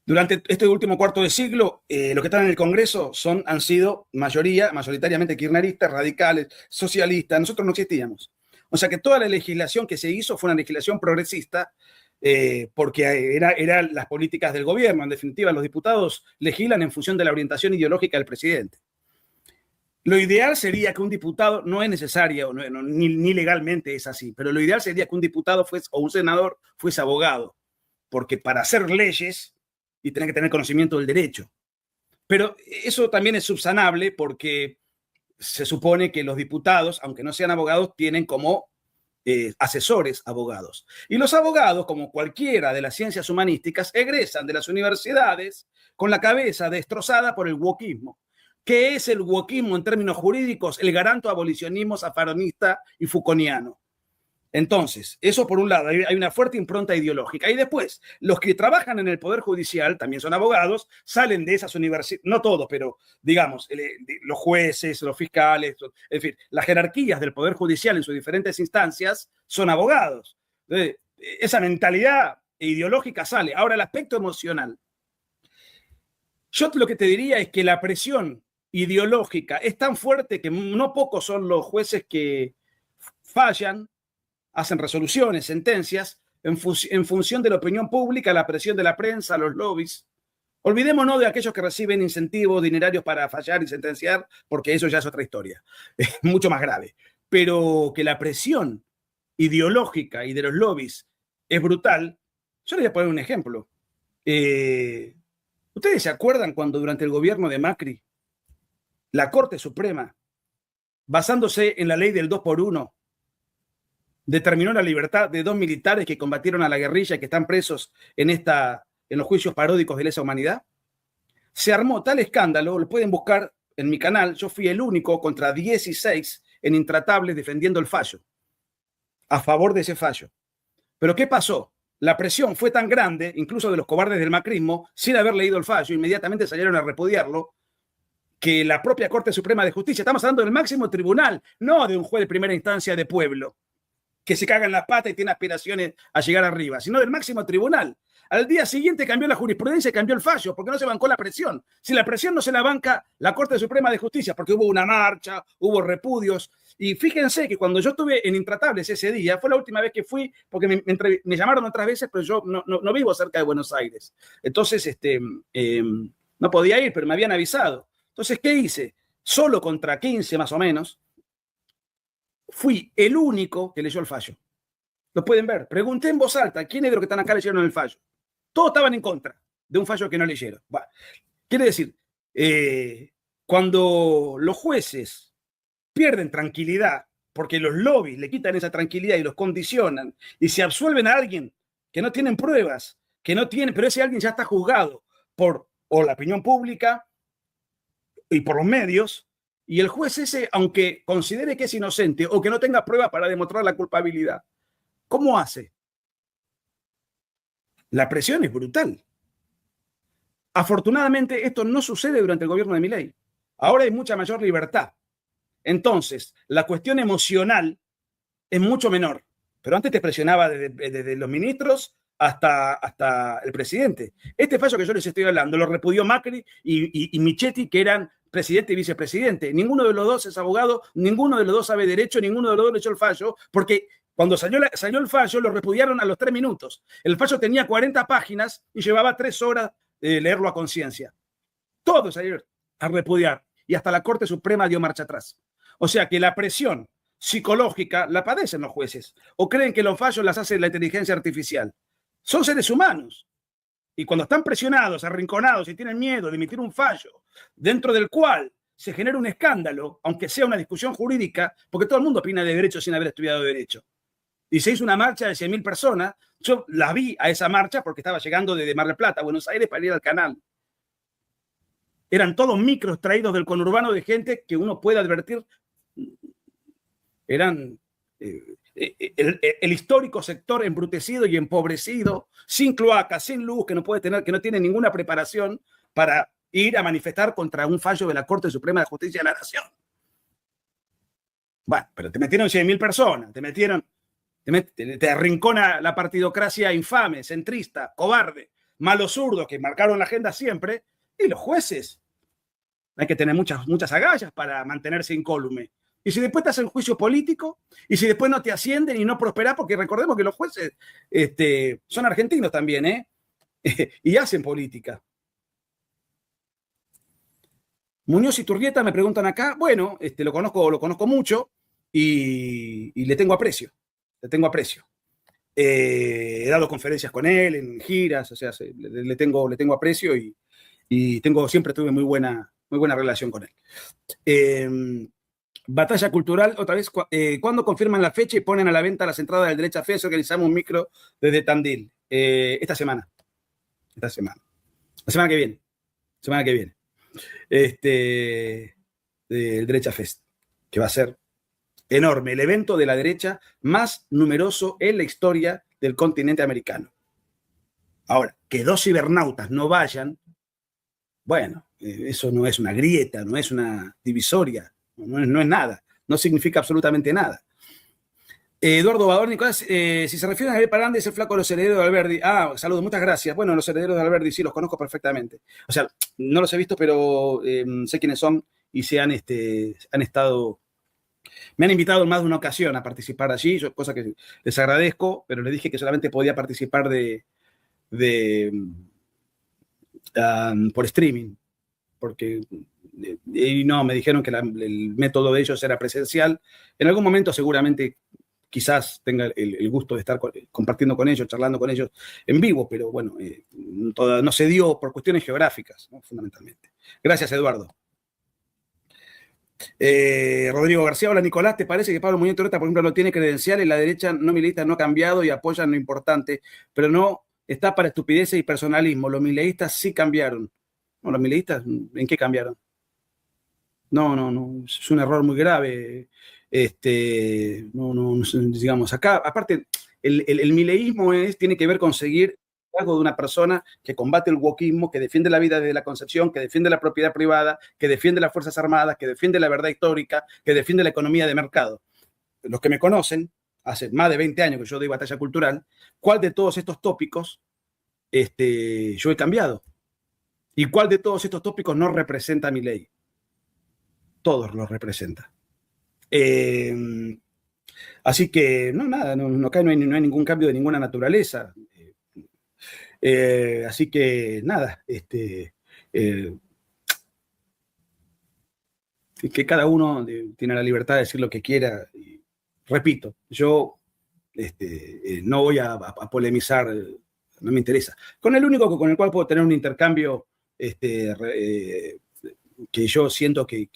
Durante este último cuarto de siglo, los que están en el Congreso han sido mayoritariamente kirchneristas, radicales, socialistas. Nosotros no existíamos. O sea que toda la legislación que se hizo fue una legislación progresista, porque eran las políticas del gobierno. En definitiva, los diputados legislan en función de la orientación ideológica del presidente. Lo ideal sería que un diputado, no es necesario, ni legalmente es así, pero lo ideal sería que un diputado o un senador fuese abogado, porque para hacer leyes y tener que tener conocimiento del derecho. Pero eso también es subsanable porque se supone que los diputados, aunque no sean abogados, tienen como asesores abogados. Y los abogados, como cualquiera de las ciencias humanísticas, egresan de las universidades con la cabeza destrozada por el wokismo. ¿Qué es el wokismo en términos jurídicos? El garanto abolicionismo zafaronista y foucaultiano. Entonces, eso por un lado, hay una fuerte impronta ideológica. Y después, los que trabajan en el Poder Judicial, también son abogados, salen de esas universidades, no todos, pero digamos, los jueces, los fiscales, en fin, las jerarquías del Poder Judicial en sus diferentes instancias son abogados. Entonces, esa mentalidad ideológica sale. Ahora, el aspecto emocional. Yo lo que te diría es que la presión ideológica es tan fuerte que no pocos son los jueces que fallan, hacen resoluciones, sentencias, en función de la opinión pública, la presión de la prensa, los lobbies. Olvidémonos de aquellos que reciben incentivos dinerarios para fallar y sentenciar, porque eso ya es otra historia, es mucho más grave. Pero que la presión ideológica y de los lobbies es brutal. Yo les voy a poner un ejemplo. ¿Ustedes se acuerdan cuando durante el gobierno de Macri, la Corte Suprema, basándose en la ley del 2x1, determinó la libertad de 2 militares que combatieron a la guerrilla y que están presos en los juicios paródicos de lesa humanidad? Se armó tal escándalo, lo pueden buscar en mi canal, yo fui el único contra 16 en Intratables defendiendo el fallo, a favor de ese fallo. ¿Pero qué pasó? La presión fue tan grande, incluso de los cobardes del macrismo, sin haber leído el fallo, inmediatamente salieron a repudiarlo, que la propia Corte Suprema de Justicia, estamos hablando del máximo tribunal, no de un juez de primera instancia de pueblo, que se caga en las patas y tiene aspiraciones a llegar arriba, sino del máximo tribunal. Al día siguiente cambió la jurisprudencia y cambió el fallo, porque no se bancó la presión. Si la presión no se la banca la Corte Suprema de Justicia, porque hubo una marcha, hubo repudios, Y fíjense que cuando yo estuve en Intratables ese día, fue la última vez que fui, porque me llamaron otras veces, pero yo no vivo cerca de Buenos Aires. Entonces, no podía ir, pero me habían avisado. Entonces, ¿qué hice? Solo contra 15 más o menos, fui el único que leyó el fallo. Lo pueden ver. Pregunté en voz alta, ¿quiénes de los que están acá leyeron el fallo? Todos estaban en contra de un fallo que no leyeron. Bueno, quiere decir, cuando los jueces pierden tranquilidad, porque los lobbies le quitan esa tranquilidad y los condicionan, y se absuelven a alguien que no tienen pruebas, pero ese alguien ya está juzgado por o la opinión pública y por los medios, y el juez ese, aunque considere que es inocente o que no tenga pruebas para demostrar la culpabilidad, ¿cómo hace? La presión es brutal. Afortunadamente, esto no sucede durante el gobierno de Milei. Ahora hay mucha mayor libertad. Entonces, la cuestión emocional es mucho menor. Pero antes te presionaba desde los ministros hasta el presidente. Este fallo que yo les estoy hablando lo repudió Macri y Michetti, que eran presidente y vicepresidente. Ninguno de los dos es abogado, ninguno de los dos sabe derecho, ninguno de los dos leyó el fallo, porque cuando salió el fallo lo repudiaron a los 3 minutos. El fallo tenía 40 páginas y llevaba 3 horas leerlo a conciencia. Todos salieron a repudiar y hasta la Corte Suprema dio marcha atrás. O sea que la presión psicológica la padecen los jueces o creen que los fallos las hace la inteligencia artificial. Son seres humanos. Y cuando están presionados, arrinconados y tienen miedo de emitir un fallo dentro del cual se genera un escándalo, aunque sea una discusión jurídica, porque todo el mundo opina de derecho sin haber estudiado derecho. Y se hizo una marcha de 100.000 personas. Yo la vi a esa marcha porque estaba llegando desde Mar del Plata a Buenos Aires para ir al canal. Eran todos micros traídos del conurbano de gente que uno puede advertir eran el histórico sector embrutecido y empobrecido, sin cloaca, sin luz, que no tiene ninguna preparación para ir a manifestar contra un fallo de la Corte Suprema de Justicia de la Nación. Bueno, pero te metieron 100.000 personas, te arrincona la partidocracia infame, centrista, cobarde, malos zurdos que marcaron la agenda siempre, y los jueces. Hay que tener muchas agallas para mantenerse incólume. Y si después te hacen juicio político, y si después no te ascienden y no prosperás, porque recordemos que los jueces son argentinos también, y hacen política. Muñoz y Turrieta me preguntan acá, bueno, lo conozco mucho y le tengo aprecio. He dado conferencias con él en giras, o sea, le tengo aprecio y siempre tuve muy buena relación con él. Batalla cultural, otra vez, ¿cuándo confirman la fecha y ponen a la venta las entradas del Derecha Fest? Organizamos un micro desde Tandil. Esta semana. La semana que viene. El Derecha Fest, que va a ser enorme. El evento de la derecha más numeroso en la historia del continente americano. Ahora, que 2 cibernautas no vayan, bueno, eso no es una grieta, no es una divisoria. No es nada, no significa absolutamente nada. Eduardo Bador, Nicolás, si se refieren a Javier Parandes, el flaco de los herederos de Alberdi. Saludos, muchas gracias. Bueno, los herederos de Alberdi sí los conozco perfectamente. O sea, no los he visto, pero sé quiénes son y han estado. Me han invitado en más de una ocasión a participar allí, cosa que les agradezco, pero les dije que solamente podía participar por streaming, porque y no, me dijeron que el método de ellos era presencial. En algún momento seguramente quizás tenga el gusto de estar compartiendo con ellos, charlando con ellos en vivo, pero bueno, no se dio por cuestiones geográficas, ¿no? Fundamentalmente. Gracias, Eduardo. Rodrigo García, hola Nicolás, ¿te parece que Pablo Muñoz Torreta, por ejemplo, no tiene credenciales? La derecha no mileísta no ha cambiado y apoyan lo importante, pero no está para estupideces y personalismo. Los mileístas sí cambiaron. No, los mileístas, ¿en qué cambiaron? No, es un error muy grave. Digamos, acá, aparte, el mileísmo tiene que ver con seguir algo de una persona que combate el wokismo, que defiende la vida desde la concepción, que defiende la propiedad privada, que defiende las Fuerzas Armadas, que defiende la verdad histórica, que defiende la economía de mercado. Los que me conocen, hace más de 20 años que yo doy batalla cultural, ¿cuál de todos estos tópicos yo he cambiado? ¿Y cuál de todos estos tópicos no representa a Milei? Todos los representa. Así que, no, nada, acá no hay ningún cambio de ninguna naturaleza. Así que, nada, que cada uno tiene la libertad de decir lo que quiera. Y, repito, yo no voy a polemizar, no me interesa. Con el único con el cual puedo tener un intercambio que yo siento que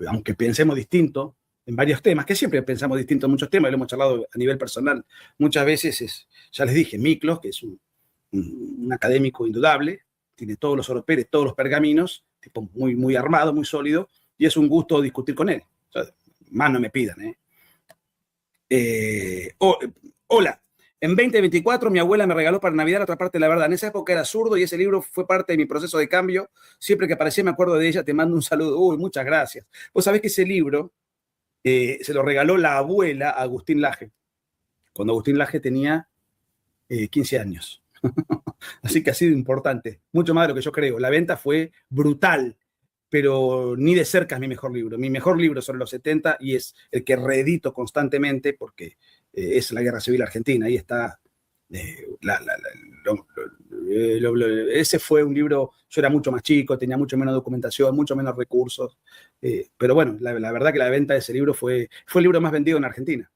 aunque pensemos distinto en varios temas, que siempre pensamos distinto en muchos temas, y lo hemos charlado a nivel personal muchas veces, ya les dije, Miklos, que es un académico indudable, tiene todos los oropeles, todos los pergaminos, tipo muy, muy armado, muy sólido, y es un gusto discutir con él. O sea, más no me pidan. Hola, en 2024 mi abuela me regaló para Navidad Otra parte de la verdad. En esa época era zurdo y ese libro fue parte de mi proceso de cambio. Siempre que aparecía me acuerdo de ella, te mando un saludo. Uy, muchas gracias. Vos sabés que ese libro se lo regaló la abuela a Agustín Laje, cuando Agustín Laje tenía 15 años. Así que ha sido importante, mucho más de lo que yo creo. La venta fue brutal, pero ni de cerca es mi mejor libro. Mi mejor libro sobre los 70 y es el que constantemente porque es la Guerra Civil Argentina. Ahí está. Ese fue un libro, yo era mucho más chico, tenía mucho menos documentación, mucho menos recursos. Pero bueno, la verdad que la venta de ese libro fue el libro más vendido en Argentina.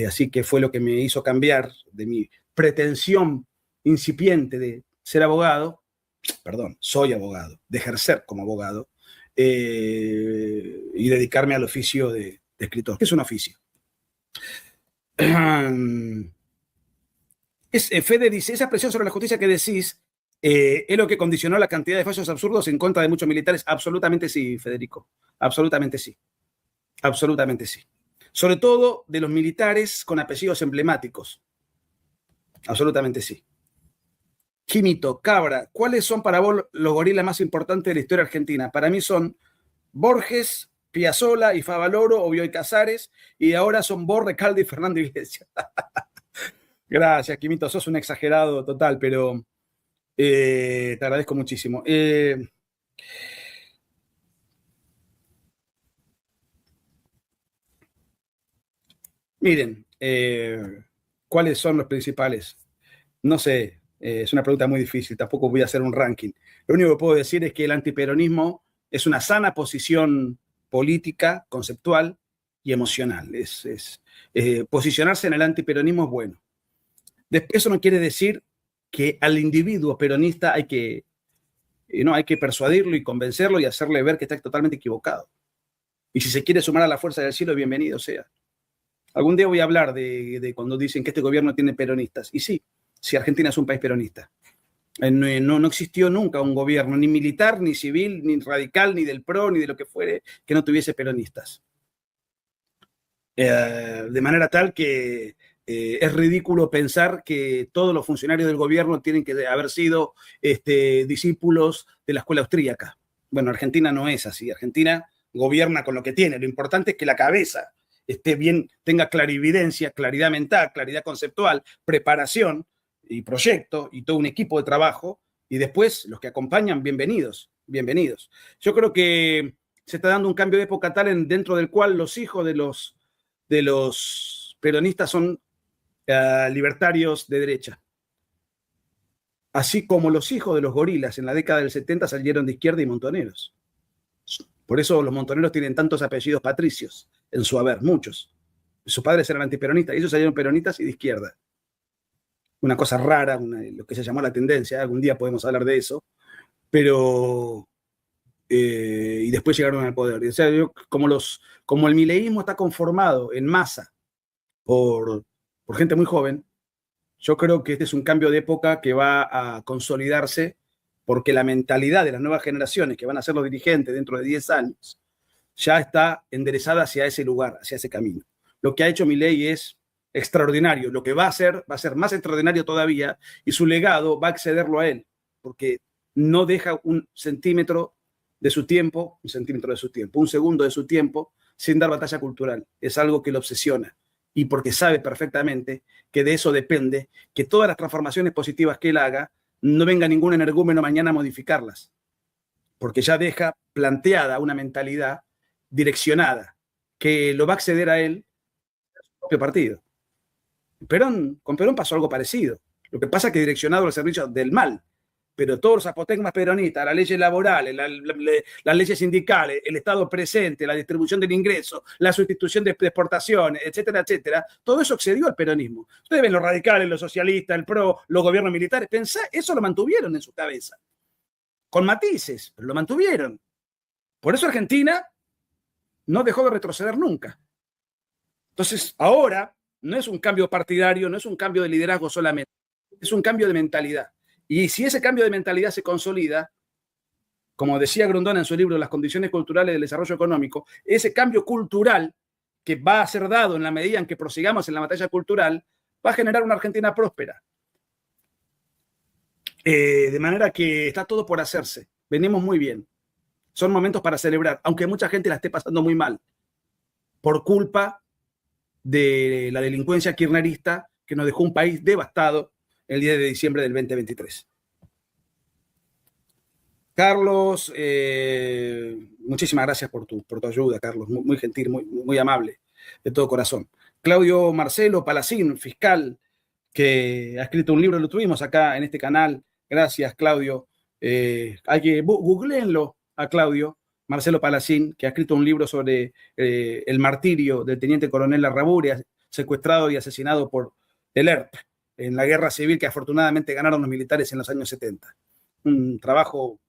Así que fue lo que me hizo cambiar de mi pretensión incipiente de ser abogado, soy abogado, de ejercer como abogado y dedicarme al oficio de escritor, que es un oficio. Fede dice, esa presión sobre la justicia que decís es lo que condicionó la cantidad de fallos absurdos en contra de muchos militares. Absolutamente sí, Federico, absolutamente sí, absolutamente sí. Sobre todo de los militares con apellidos emblemáticos. Absolutamente sí. Quimito, Cabra, ¿cuáles son para vos los gorilas más importantes de la historia argentina? Para mí son Borges, Piazzolla y Favaloro o Bioy Casares, y ahora son Borre, Calde y Fernando Iglesias. Gracias, Quimito, sos un exagerado total, pero te agradezco muchísimo. Miren, ¿cuáles son los principales? No sé, es una pregunta muy difícil, tampoco voy a hacer un ranking. Lo único que puedo decir es que el antiperonismo es una sana posición política, conceptual y emocional. Posicionarse en el antiperonismo es bueno. Eso no quiere decir que al individuo peronista hay que persuadirlo y convencerlo y hacerle ver que está totalmente equivocado. Y si se quiere sumar a la fuerza del cielo, bienvenido sea. Algún día voy a hablar de cuando dicen que este gobierno tiene peronistas. Y sí, Argentina es un país peronista. No existió nunca un gobierno, ni militar, ni civil, ni radical, ni del PRO, ni de lo que fuere, que no tuviese peronistas. De manera tal que es ridículo pensar que todos los funcionarios del gobierno tienen que haber sido discípulos de la escuela austríaca. Bueno, Argentina no es así. Argentina gobierna con lo que tiene. Lo importante es que la cabeza esté bien, tenga clarividencia, claridad mental, claridad conceptual, preparación y proyecto y todo un equipo de trabajo, y después los que acompañan, bienvenidos. Yo creo que se está dando un cambio de época tal dentro del cual los hijos de los peronistas son libertarios de derecha. Así como los hijos de los gorilas en la década del 70 salieron de izquierda y montoneros. Por eso los montoneros tienen tantos apellidos patricios en su haber, muchos. Sus padres eran antiperonistas y ellos salieron peronistas y de izquierda. Una cosa rara, lo que se llamó la tendencia, algún día podemos hablar de eso, pero y después llegaron al poder. O sea, como el mileísmo está conformado en masa por gente muy joven, yo creo que este es un cambio de época que va a consolidarse porque la mentalidad de las nuevas generaciones que van a ser los dirigentes dentro de 10 años ya está enderezada hacia ese lugar, hacia ese camino. Lo que ha hecho Milei es extraordinario. Lo que va a ser más extraordinario todavía, y su legado va a excederlo a él, porque no deja un centímetro de su tiempo, un segundo de su tiempo, sin dar batalla cultural. Es algo que lo obsesiona, y porque sabe perfectamente que de eso depende que todas las transformaciones positivas que él haga no venga ningún energúmeno mañana a modificarlas, porque ya deja planteada una mentalidad direccionada, que lo va a acceder a él su propio partido. Con Perón pasó algo parecido. Lo que pasa es que direccionado al servicio del mal. Pero todos los apotegmas peronistas, las leyes laborales, las leyes sindicales, el Estado presente, la distribución del ingreso, la sustitución de exportaciones, etcétera, etcétera, todo eso excedió al peronismo. Ustedes ven los radicales, los socialistas, el PRO, los gobiernos militares, pensá, eso lo mantuvieron en su cabeza. Con matices, pero lo mantuvieron. Por eso Argentina no dejó de retroceder nunca. Entonces, ahora no es un cambio partidario, no es un cambio de liderazgo solamente, es un cambio de mentalidad. Y si ese cambio de mentalidad se consolida, como decía Grondona en su libro Las condiciones culturales del desarrollo económico, ese cambio cultural que va a ser dado en la medida en que prosigamos en la batalla cultural, va a generar una Argentina próspera. De manera que está todo por hacerse. Venimos muy bien. Son momentos para celebrar, aunque mucha gente la esté pasando muy mal, por culpa de la delincuencia kirchnerista que nos dejó un país devastado el 10 de diciembre del 2023. Carlos, muchísimas gracias por tu ayuda, Carlos, muy gentil, muy amable, de todo corazón. Claudio Marcelo Palacín, fiscal, que ha escrito un libro, lo tuvimos acá en este canal. Gracias, Claudio. Hay que googleenlo a Claudio Marcelo Palacín, que ha escrito un libro sobre el martirio del teniente coronel Larraburi, secuestrado y asesinado por el ERP en la guerra civil que afortunadamente ganaron los militares en los años 70. Un trabajo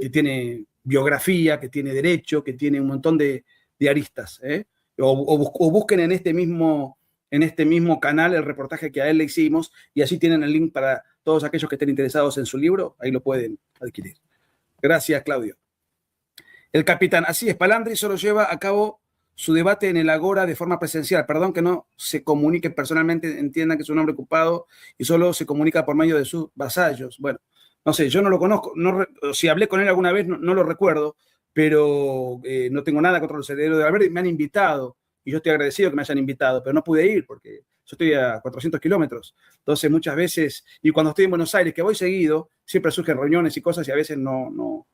que tiene biografía, que tiene derecho, que tiene un montón de aristas. O busquen en este mismo canal el reportaje que a él le hicimos y así tienen el link para todos aquellos que estén interesados en su libro, ahí lo pueden adquirir. Gracias, Claudio. El capitán, así es, Palandri solo lleva a cabo su debate en el Agora de forma presencial. Perdón que no se comunique personalmente, entiendan que es un hombre ocupado y solo se comunica por medio de sus vasallos. Bueno, no sé, yo no lo conozco, si hablé con él alguna vez no lo recuerdo, pero no tengo nada contra los herederos de Valverde. Me han invitado y yo estoy agradecido que me hayan invitado, pero no pude ir porque yo estoy a 400 kilómetros. Entonces muchas veces, y cuando estoy en Buenos Aires, que voy seguido, siempre surgen reuniones y cosas y a veces no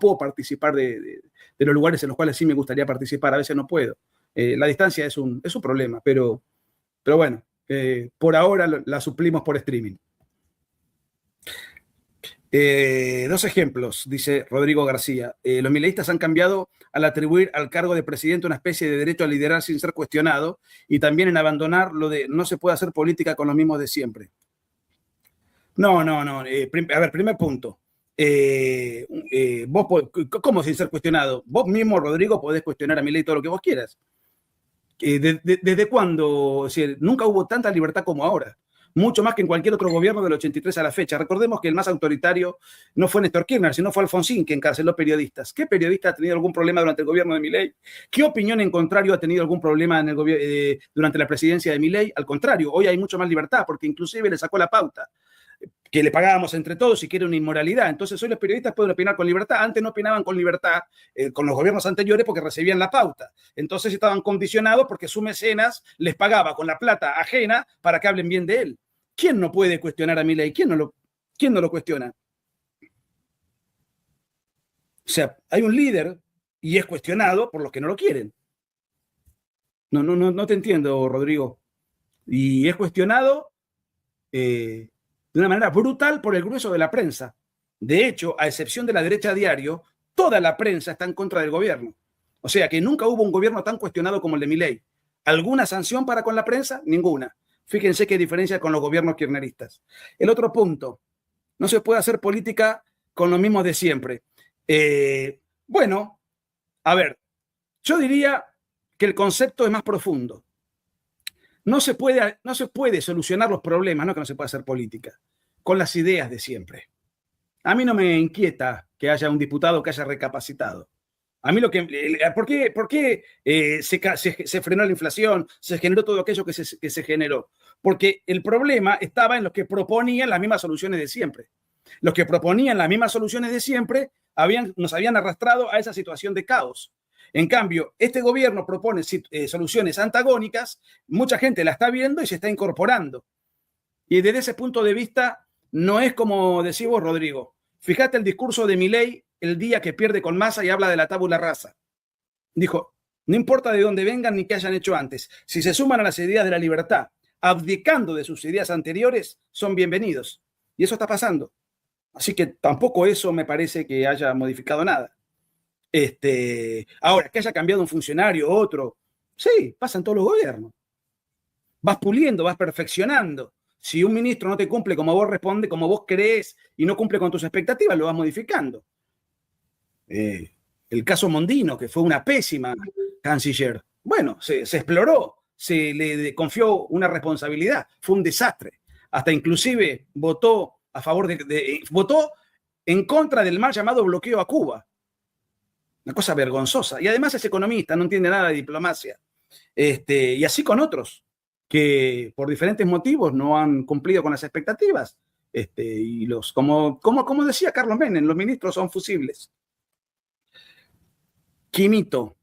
puedo participar de los lugares en los cuales sí me gustaría participar, a veces no puedo. La distancia es un problema, pero bueno, por ahora la suplimos por streaming. Dos ejemplos, dice Rodrigo García. Los mileístas han cambiado al atribuir al cargo de presidente una especie de derecho a liderar sin ser cuestionado y también en abandonar lo de no se puede hacer política con los mismos de siempre. No. A ver, primer punto. Vos, ¿cómo sin ser cuestionado? Vos mismo, Rodrigo, podés cuestionar a Milei todo lo que vos quieras. ¿Desde cuándo? Es decir, nunca hubo tanta libertad como ahora. Mucho más que en cualquier otro gobierno del 83 a la fecha. Recordemos que el más autoritario no fue Néstor Kirchner, sino fue Alfonsín, que encarceló periodistas. ¿Qué periodista ha tenido algún problema durante el gobierno de Milei? ¿Qué opinión en contrario ha tenido algún problema en el durante la presidencia de Milei? Al contrario, hoy hay mucho más libertad, porque inclusive le sacó la pauta que le pagábamos entre todos y que era una inmoralidad. Entonces hoy los periodistas pueden opinar con libertad. Antes no opinaban con libertad con los gobiernos anteriores porque recibían la pauta. Entonces estaban condicionados porque su mecenas les pagaba con la plata ajena para que hablen bien de él. ¿Quién no puede cuestionar a Milei? ¿Quién no lo cuestiona? O sea, hay un líder y es cuestionado por los que no lo quieren. No te entiendo, Rodrigo. Y es cuestionado de una manera brutal por el grueso de la prensa. De hecho, a excepción de la derecha a diario, toda la prensa está en contra del gobierno. O sea que nunca hubo un gobierno tan cuestionado como el de Milei. ¿Alguna sanción para con la prensa? Ninguna. Fíjense qué diferencia con los gobiernos kirchneristas. El otro punto, no se puede hacer política con los mismos de siempre. Bueno, a ver, yo diría que el concepto es más profundo. No se puede solucionar los problemas, no que no se puede hacer política, con las ideas de siempre. A mí no me inquieta que haya un diputado que haya recapacitado. A mí ¿por qué se frenó la inflación? Se generó todo aquello que se generó. Porque el problema estaba en los que proponían las mismas soluciones de siempre. Los que proponían las mismas soluciones de siempre nos habían arrastrado a esa situación de caos. En cambio, este gobierno propone soluciones antagónicas, mucha gente la está viendo y se está incorporando. Y desde ese punto de vista, no es como decís vos, Rodrigo. Fíjate el discurso de Milei el día que pierde con Massa y habla de la tabula rasa. Dijo, no importa de dónde vengan ni qué hayan hecho antes, si se suman a las ideas de la libertad, abdicando de sus ideas anteriores, son bienvenidos. Y eso está pasando. Así que tampoco eso me parece que haya modificado nada. Ahora, que haya cambiado un funcionario, otro, sí, pasa en todos los gobiernos. Vas puliendo, vas perfeccionando. Si un ministro no te cumple como vos responde, como vos crees, y no cumple con tus expectativas, lo vas modificando. El caso Mondino, que fue una pésima canciller. Bueno, se exploró, se le confió una responsabilidad, fue un desastre. Hasta inclusive votó a favor votó en contra del mal llamado bloqueo a Cuba. Una cosa vergonzosa. Y además es economista, no entiende nada de diplomacia. Y así con otros que por diferentes motivos no han cumplido con las expectativas. Y como decía Carlos Menem, los ministros son fusibles. Quimito,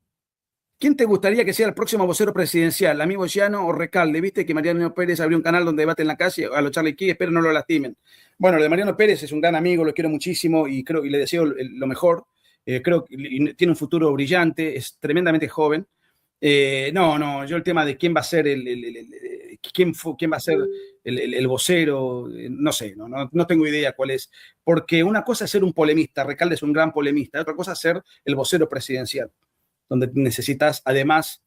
¿quién te gustaría que sea el próximo vocero presidencial? ¿Amigo Llano o Recalde? ¿Viste que Mariano Pérez abrió un canal donde debate en la calle a los Charlie Key? Espero no lo lastimen. Bueno, lo de Mariano Pérez es un gran amigo, lo quiero muchísimo y le deseo lo mejor. Creo que tiene un futuro brillante, es tremendamente joven. Yo el tema de quién va a ser quién va a ser el vocero, no sé, no tengo idea cuál es, porque una cosa es ser un polemista, Recalde es un gran polemista, otra cosa es ser el vocero presidencial, donde necesitas además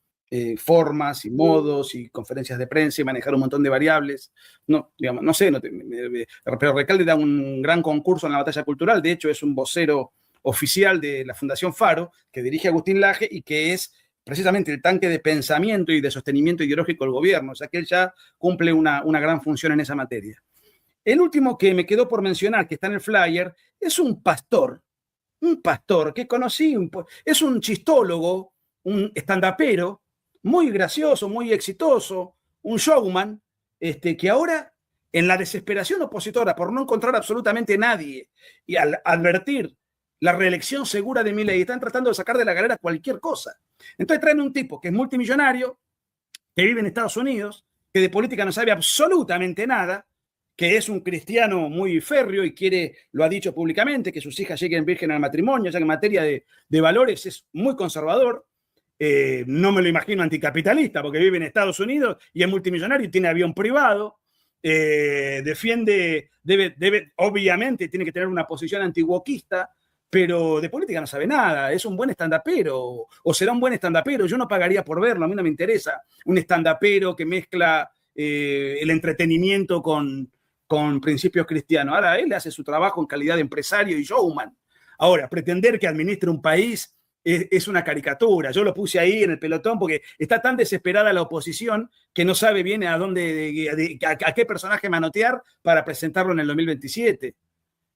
formas y modos y conferencias de prensa y manejar un montón de variables. Pero Recalde da un gran concurso en la batalla cultural, de hecho es un vocero oficial de la Fundación Faro, que dirige Agustín Laje y que es precisamente el tanque de pensamiento y de sostenimiento ideológico del gobierno, o sea que él ya cumple una gran función en esa materia. El último que me quedó por mencionar, que está en el flyer, es un pastor que conocí, es un chistólogo, un estandapero, muy gracioso, muy exitoso, un showman, que ahora, en la desesperación opositora por no encontrar absolutamente nadie y al advertir la reelección segura de Milei, están tratando de sacar de la galera cualquier cosa. Entonces traen un tipo que es multimillonario, que vive en Estados Unidos, que de política no sabe absolutamente nada, que es un cristiano muy férreo y lo ha dicho públicamente, que sus hijas lleguen virgen al matrimonio, ya que en materia de valores es muy conservador. No me lo imagino anticapitalista, porque vive en Estados Unidos y es multimillonario y tiene avión privado. Obviamente tiene que tener una posición antiwokista, pero de política no sabe nada, es un buen estandapero, o será un buen estandapero, yo no pagaría por verlo, a mí no me interesa un estandapero que mezcla el entretenimiento con principios cristianos. Ahora él hace su trabajo en calidad de empresario y showman. Ahora, pretender que administre un país es una caricatura. Yo lo puse ahí en el pelotón porque está tan desesperada la oposición que no sabe bien a qué personaje manotear para presentarlo en el 2027.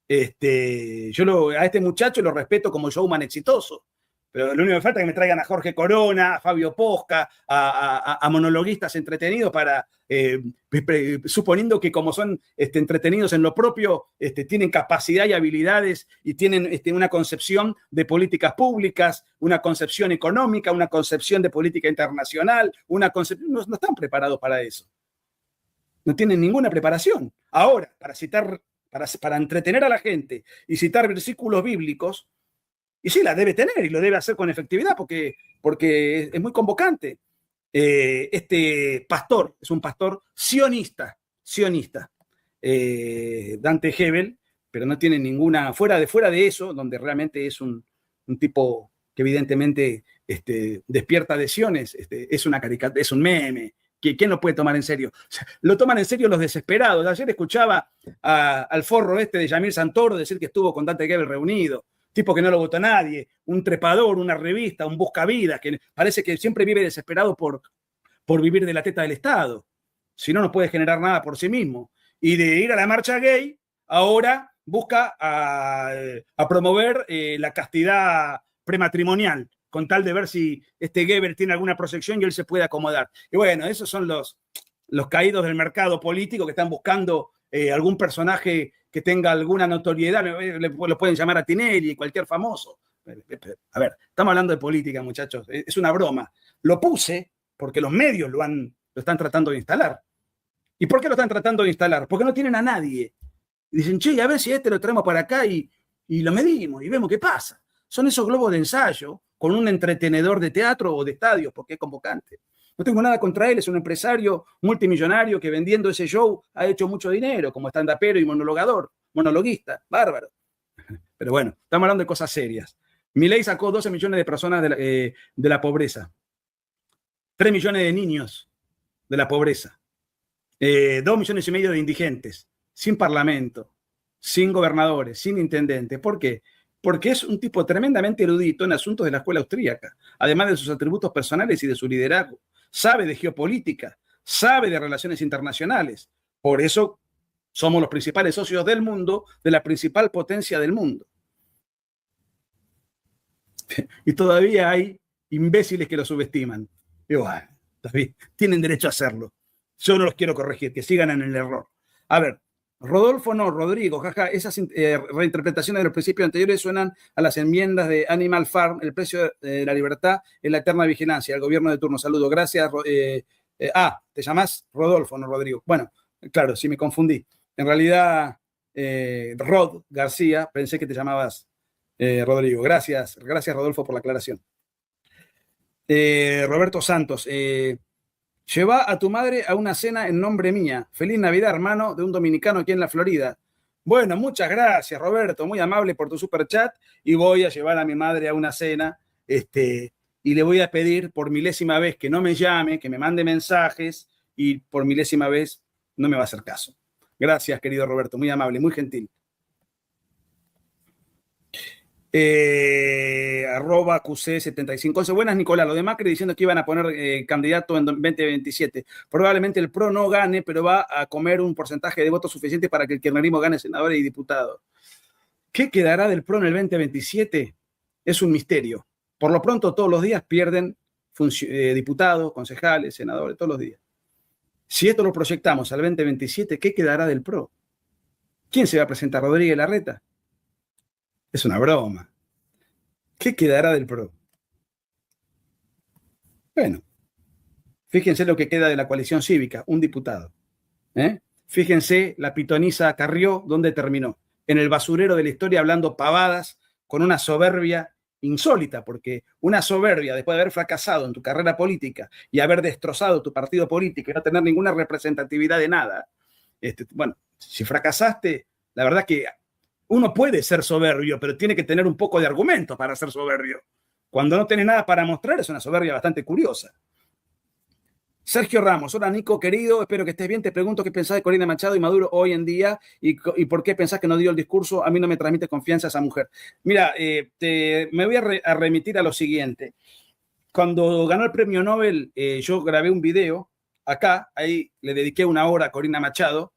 A este muchacho lo respeto como showman exitoso, pero lo único que falta es que me traigan a Jorge Corona, a Fabio Posca, a monologuistas entretenidos suponiendo que como son entretenidos en lo propio, tienen capacidad y habilidades y tienen una concepción de políticas públicas, una concepción económica, una concepción de política internacional, no están preparados para eso. No tienen ninguna preparación. Ahora, para entretener a la gente y citar versículos bíblicos, y sí, la debe tener y lo debe hacer con efectividad porque es muy convocante. Este pastor es un pastor sionista, Dante Hebel, pero no tiene ninguna, fuera de eso, donde realmente es un tipo que evidentemente despierta adhesiones, es una caricatura, es un meme. ¿Quién lo puede tomar en serio? O sea, lo toman en serio los desesperados. Ayer escuchaba al forro de Yamil Santoro decir que estuvo con Dante Gebel reunido, tipo que no lo votó nadie, un trepador, una revista, un buscavidas, que parece que siempre vive desesperado por vivir de la teta del Estado. Si no, no puede generar nada por sí mismo. Y de ir a la marcha gay, ahora busca a promover la castidad prematrimonial, con tal de ver si Gebel tiene alguna proyección y él se puede acomodar. Y bueno, esos son los caídos del mercado político que están buscando algún personaje que tenga alguna notoriedad. Lo pueden llamar a Tinelli, cualquier famoso. A ver, estamos hablando de política, muchachos. Es una broma. Lo puse porque los medios lo están tratando de instalar. ¿Y por qué lo están tratando de instalar? Porque no tienen a nadie. Dicen, che, a ver si lo traemos para acá y lo medimos y vemos qué pasa. Son esos globos de ensayo con un entretenedor de teatro o de estadios, porque es convocante. No tengo nada contra él, es un empresario multimillonario que vendiendo ese show ha hecho mucho dinero, como stand-upero y monologuista, bárbaro. Pero bueno, estamos hablando de cosas serias. Milei sacó 12 millones de personas de la pobreza, 3 millones de niños de la pobreza, 2,5 millones de indigentes, sin parlamento, sin gobernadores, sin intendentes. ¿Por qué? Porque es un tipo tremendamente erudito en asuntos de la escuela austríaca, además de sus atributos personales y de su liderazgo. Sabe de geopolítica, sabe de relaciones internacionales. Por eso somos los principales socios del mundo, de la principal potencia del mundo. Y todavía hay imbéciles que lo subestiman. Y bueno, tienen derecho a hacerlo. Yo no los quiero corregir, que sigan en el error. A ver, Rodolfo no, Rodrigo, jaja, esas reinterpretaciones de los principios anteriores suenan a las enmiendas de Animal Farm, el precio de la libertad en la eterna vigilancia, al gobierno de turno. Saludo, gracias. Te llamás Rodolfo, no Rodrigo. Bueno, claro, sí me confundí. En realidad, Rod García, pensé que te llamabas Rodrigo. Gracias, Rodolfo, por la aclaración. Roberto Santos, lleva a tu madre a una cena en nombre mía. Feliz Navidad, hermano, de un dominicano aquí en la Florida. Bueno, muchas gracias, Roberto, muy amable por tu super chat. Y voy a llevar a mi madre a una cena, y le voy a pedir por milésima vez que no me llame, que me mande mensajes, y por milésima vez no me va a hacer caso. Gracias, querido Roberto, muy amable, muy gentil. Arroba QC75. Buenas, Nicolás. Lo de Macri diciendo que iban a poner candidato en 2027. Probablemente el PRO no gane, pero va a comer un porcentaje de votos suficiente para que el kirchnerismo gane senadores y diputados. ¿Qué quedará del PRO en el 2027? Es un misterio. Por lo pronto, todos los días pierden diputados, concejales, senadores, todos los días. Si esto lo proyectamos al 2027, ¿qué quedará del PRO? ¿Quién se va a presentar? ¿Rodríguez Larreta? Es una broma. ¿Qué quedará del PRO? Bueno, fíjense lo que queda de la coalición cívica, un diputado. Fíjense la pitoniza Carrió, ¿dónde terminó? En el basurero de la historia, hablando pavadas, con una soberbia insólita, porque una soberbia después de haber fracasado en tu carrera política y haber destrozado tu partido político y no tener ninguna representatividad de nada. Bueno, si fracasaste, la verdad que uno puede ser soberbio, pero tiene que tener un poco de argumento para ser soberbio. Cuando no tenés nada para mostrar, es una soberbia bastante curiosa. Sergio Ramos, hola Nico, querido, espero que estés bien. Te pregunto qué pensás de Corina Machado y Maduro hoy en día y por qué pensás que no dio el discurso. A mí no me transmite confianza esa mujer. Mira, me voy a remitir a lo siguiente. Cuando ganó el premio Nobel, yo grabé un video acá, ahí le dediqué 1 hora a Corina Machado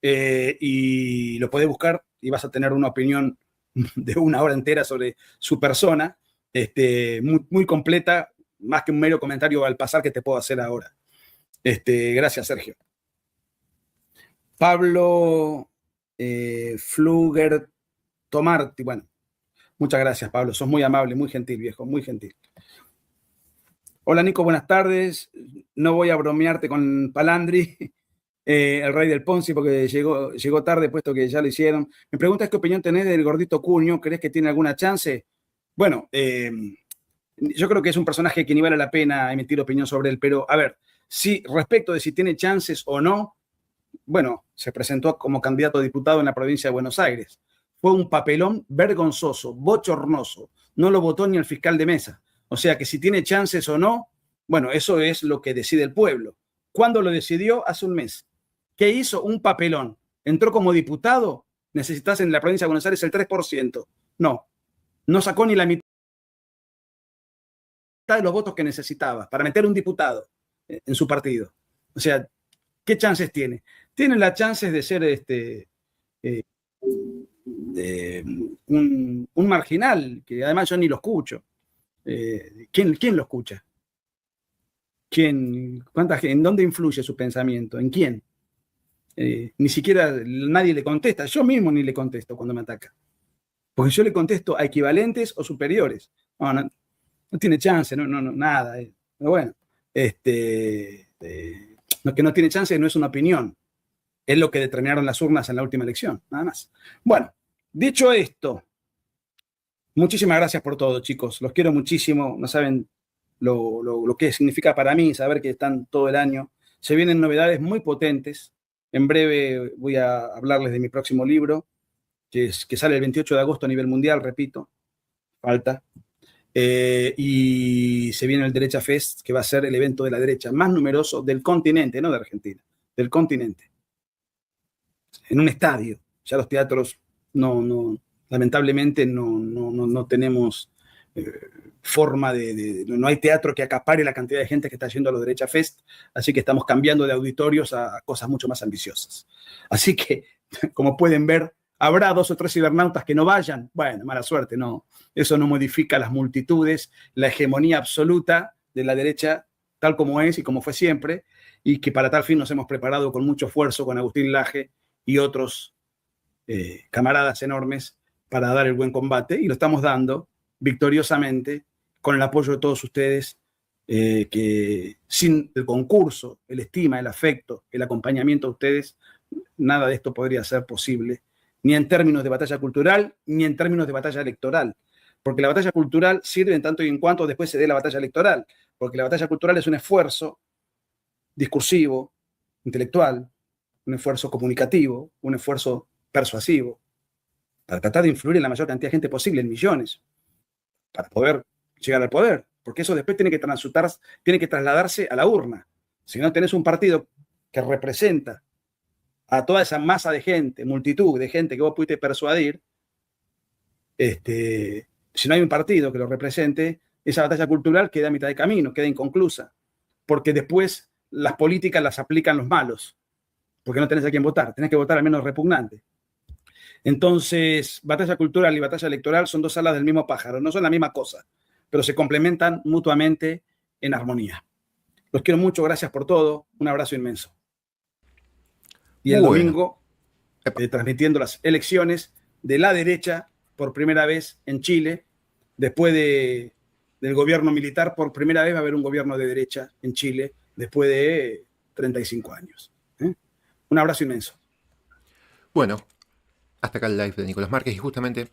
y lo podés buscar y vas a tener una opinión de 1 hora entera sobre su persona, muy, muy completa, más que un mero comentario al pasar que te puedo hacer ahora. Gracias, Sergio. Pablo Fluger Tomarti, bueno, muchas gracias, Pablo, sos muy amable, muy gentil, viejo, muy gentil. Hola, Nico, buenas tardes. No voy a bromearte con Palandri, el rey del Ponzi, porque llegó tarde, puesto que ya lo hicieron. Me preguntas qué opinión tenés del gordito Cuño. ¿Crees que tiene alguna chance? Bueno, yo creo que es un personaje que ni vale la pena emitir opinión sobre él, pero a ver, respecto de si tiene chances o no, bueno, se presentó como candidato a diputado en la provincia de Buenos Aires. Fue un papelón vergonzoso, bochornoso. No lo votó ni el fiscal de mesa. O sea que si tiene chances o no, bueno, eso es lo que decide el pueblo. ¿Cuándo lo decidió? Hace un mes. ¿Qué hizo? Un papelón. Entró como diputado. Necesitas en la provincia de Buenos Aires el 3%. No sacó ni la mitad de los votos que necesitaba para meter un diputado en su partido. O sea, ¿qué chances tiene? Tiene las chances de ser un marginal, que además yo ni lo escucho. ¿Quién lo escucha? ¿Cuánta gente? ¿En dónde influye su pensamiento? ¿En quién? Ni siquiera nadie le contesta. Yo mismo ni le contesto cuando me ataca. Porque yo le contesto a equivalentes o superiores. No tiene chance, nada. Pero bueno, lo que no tiene chance no es una opinión. Es lo que determinaron las urnas en la última elección, nada más. Bueno, dicho esto, Muchísimas gracias por todo, chicos. Los quiero muchísimo. No saben lo que significa para mí saber que están todo el año. Se vienen novedades muy potentes. En breve voy a hablarles de mi próximo libro, que sale el 28 de agosto a nivel mundial, repito. Falta. Y se viene el Derecha Fest, que va a ser el evento de la derecha más numeroso del continente, no de Argentina, del continente. En un estadio. Ya los teatros lamentablemente no tenemos forma no hay teatro que acapare la cantidad de gente que está yendo a los Derecha Fest, así que estamos cambiando de auditorios a cosas mucho más ambiciosas. Así que, como pueden ver, habrá 2 o 3 cibernautas que no vayan. Bueno, mala suerte, no. Eso no modifica las multitudes, la hegemonía absoluta de la derecha, tal como es y como fue siempre, y que para tal fin nos hemos preparado con mucho esfuerzo con Agustín Laje y otros camaradas enormes para dar el buen combate, y lo estamos dando victoriosamente con el apoyo de todos ustedes, que sin el concurso, el estima, el afecto, el acompañamiento de ustedes, nada de esto podría ser posible, ni en términos de batalla cultural, ni en términos de batalla electoral, porque la batalla cultural sirve en tanto y en cuanto después se dé la batalla electoral, porque la batalla cultural es un esfuerzo discursivo, intelectual, un esfuerzo comunicativo, un esfuerzo persuasivo, para tratar de influir en la mayor cantidad de gente posible, en millones, para poder llegar al poder, porque eso después tiene que trasladarse a la urna. Si no tenés un partido que representa a toda esa masa de gente, multitud de gente que vos pudiste persuadir, si no hay un partido que lo represente, esa batalla cultural queda a mitad de camino, queda inconclusa, porque después las políticas las aplican los malos, porque no tenés a quién votar, tenés que votar al menos repugnante. Entonces, batalla cultural y batalla electoral son 2 alas del mismo pájaro, no son la misma cosa, pero se complementan mutuamente en armonía. Los quiero mucho, gracias por todo, un abrazo inmenso. Y el domingo, transmitiendo las elecciones de la derecha por primera vez en Chile, después del gobierno militar, por primera vez va a haber un gobierno de derecha en Chile, después de 35 años. Un abrazo inmenso. Bueno, hasta acá el live de Nicolás Márquez, y justamente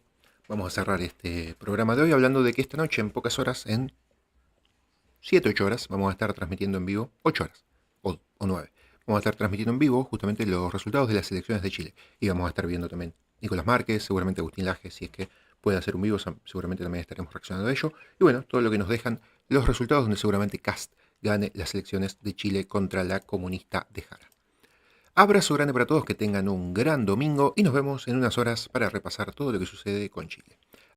vamos a cerrar este programa de hoy hablando de que esta noche, en pocas horas, en 7-8 horas, vamos a estar transmitiendo en vivo, 8 horas o 9, vamos a estar transmitiendo en vivo justamente los resultados de las elecciones de Chile, y vamos a estar viendo también Nicolás Márquez, seguramente Agustín Laje, si es que puede hacer un vivo, seguramente también estaremos reaccionando a ello, y bueno, todo lo que nos dejan los resultados, donde seguramente Kast gane las elecciones de Chile contra la comunista de Jara. Abrazo grande para todos, que tengan un gran domingo y nos vemos en unas horas para repasar todo lo que sucede con Chile.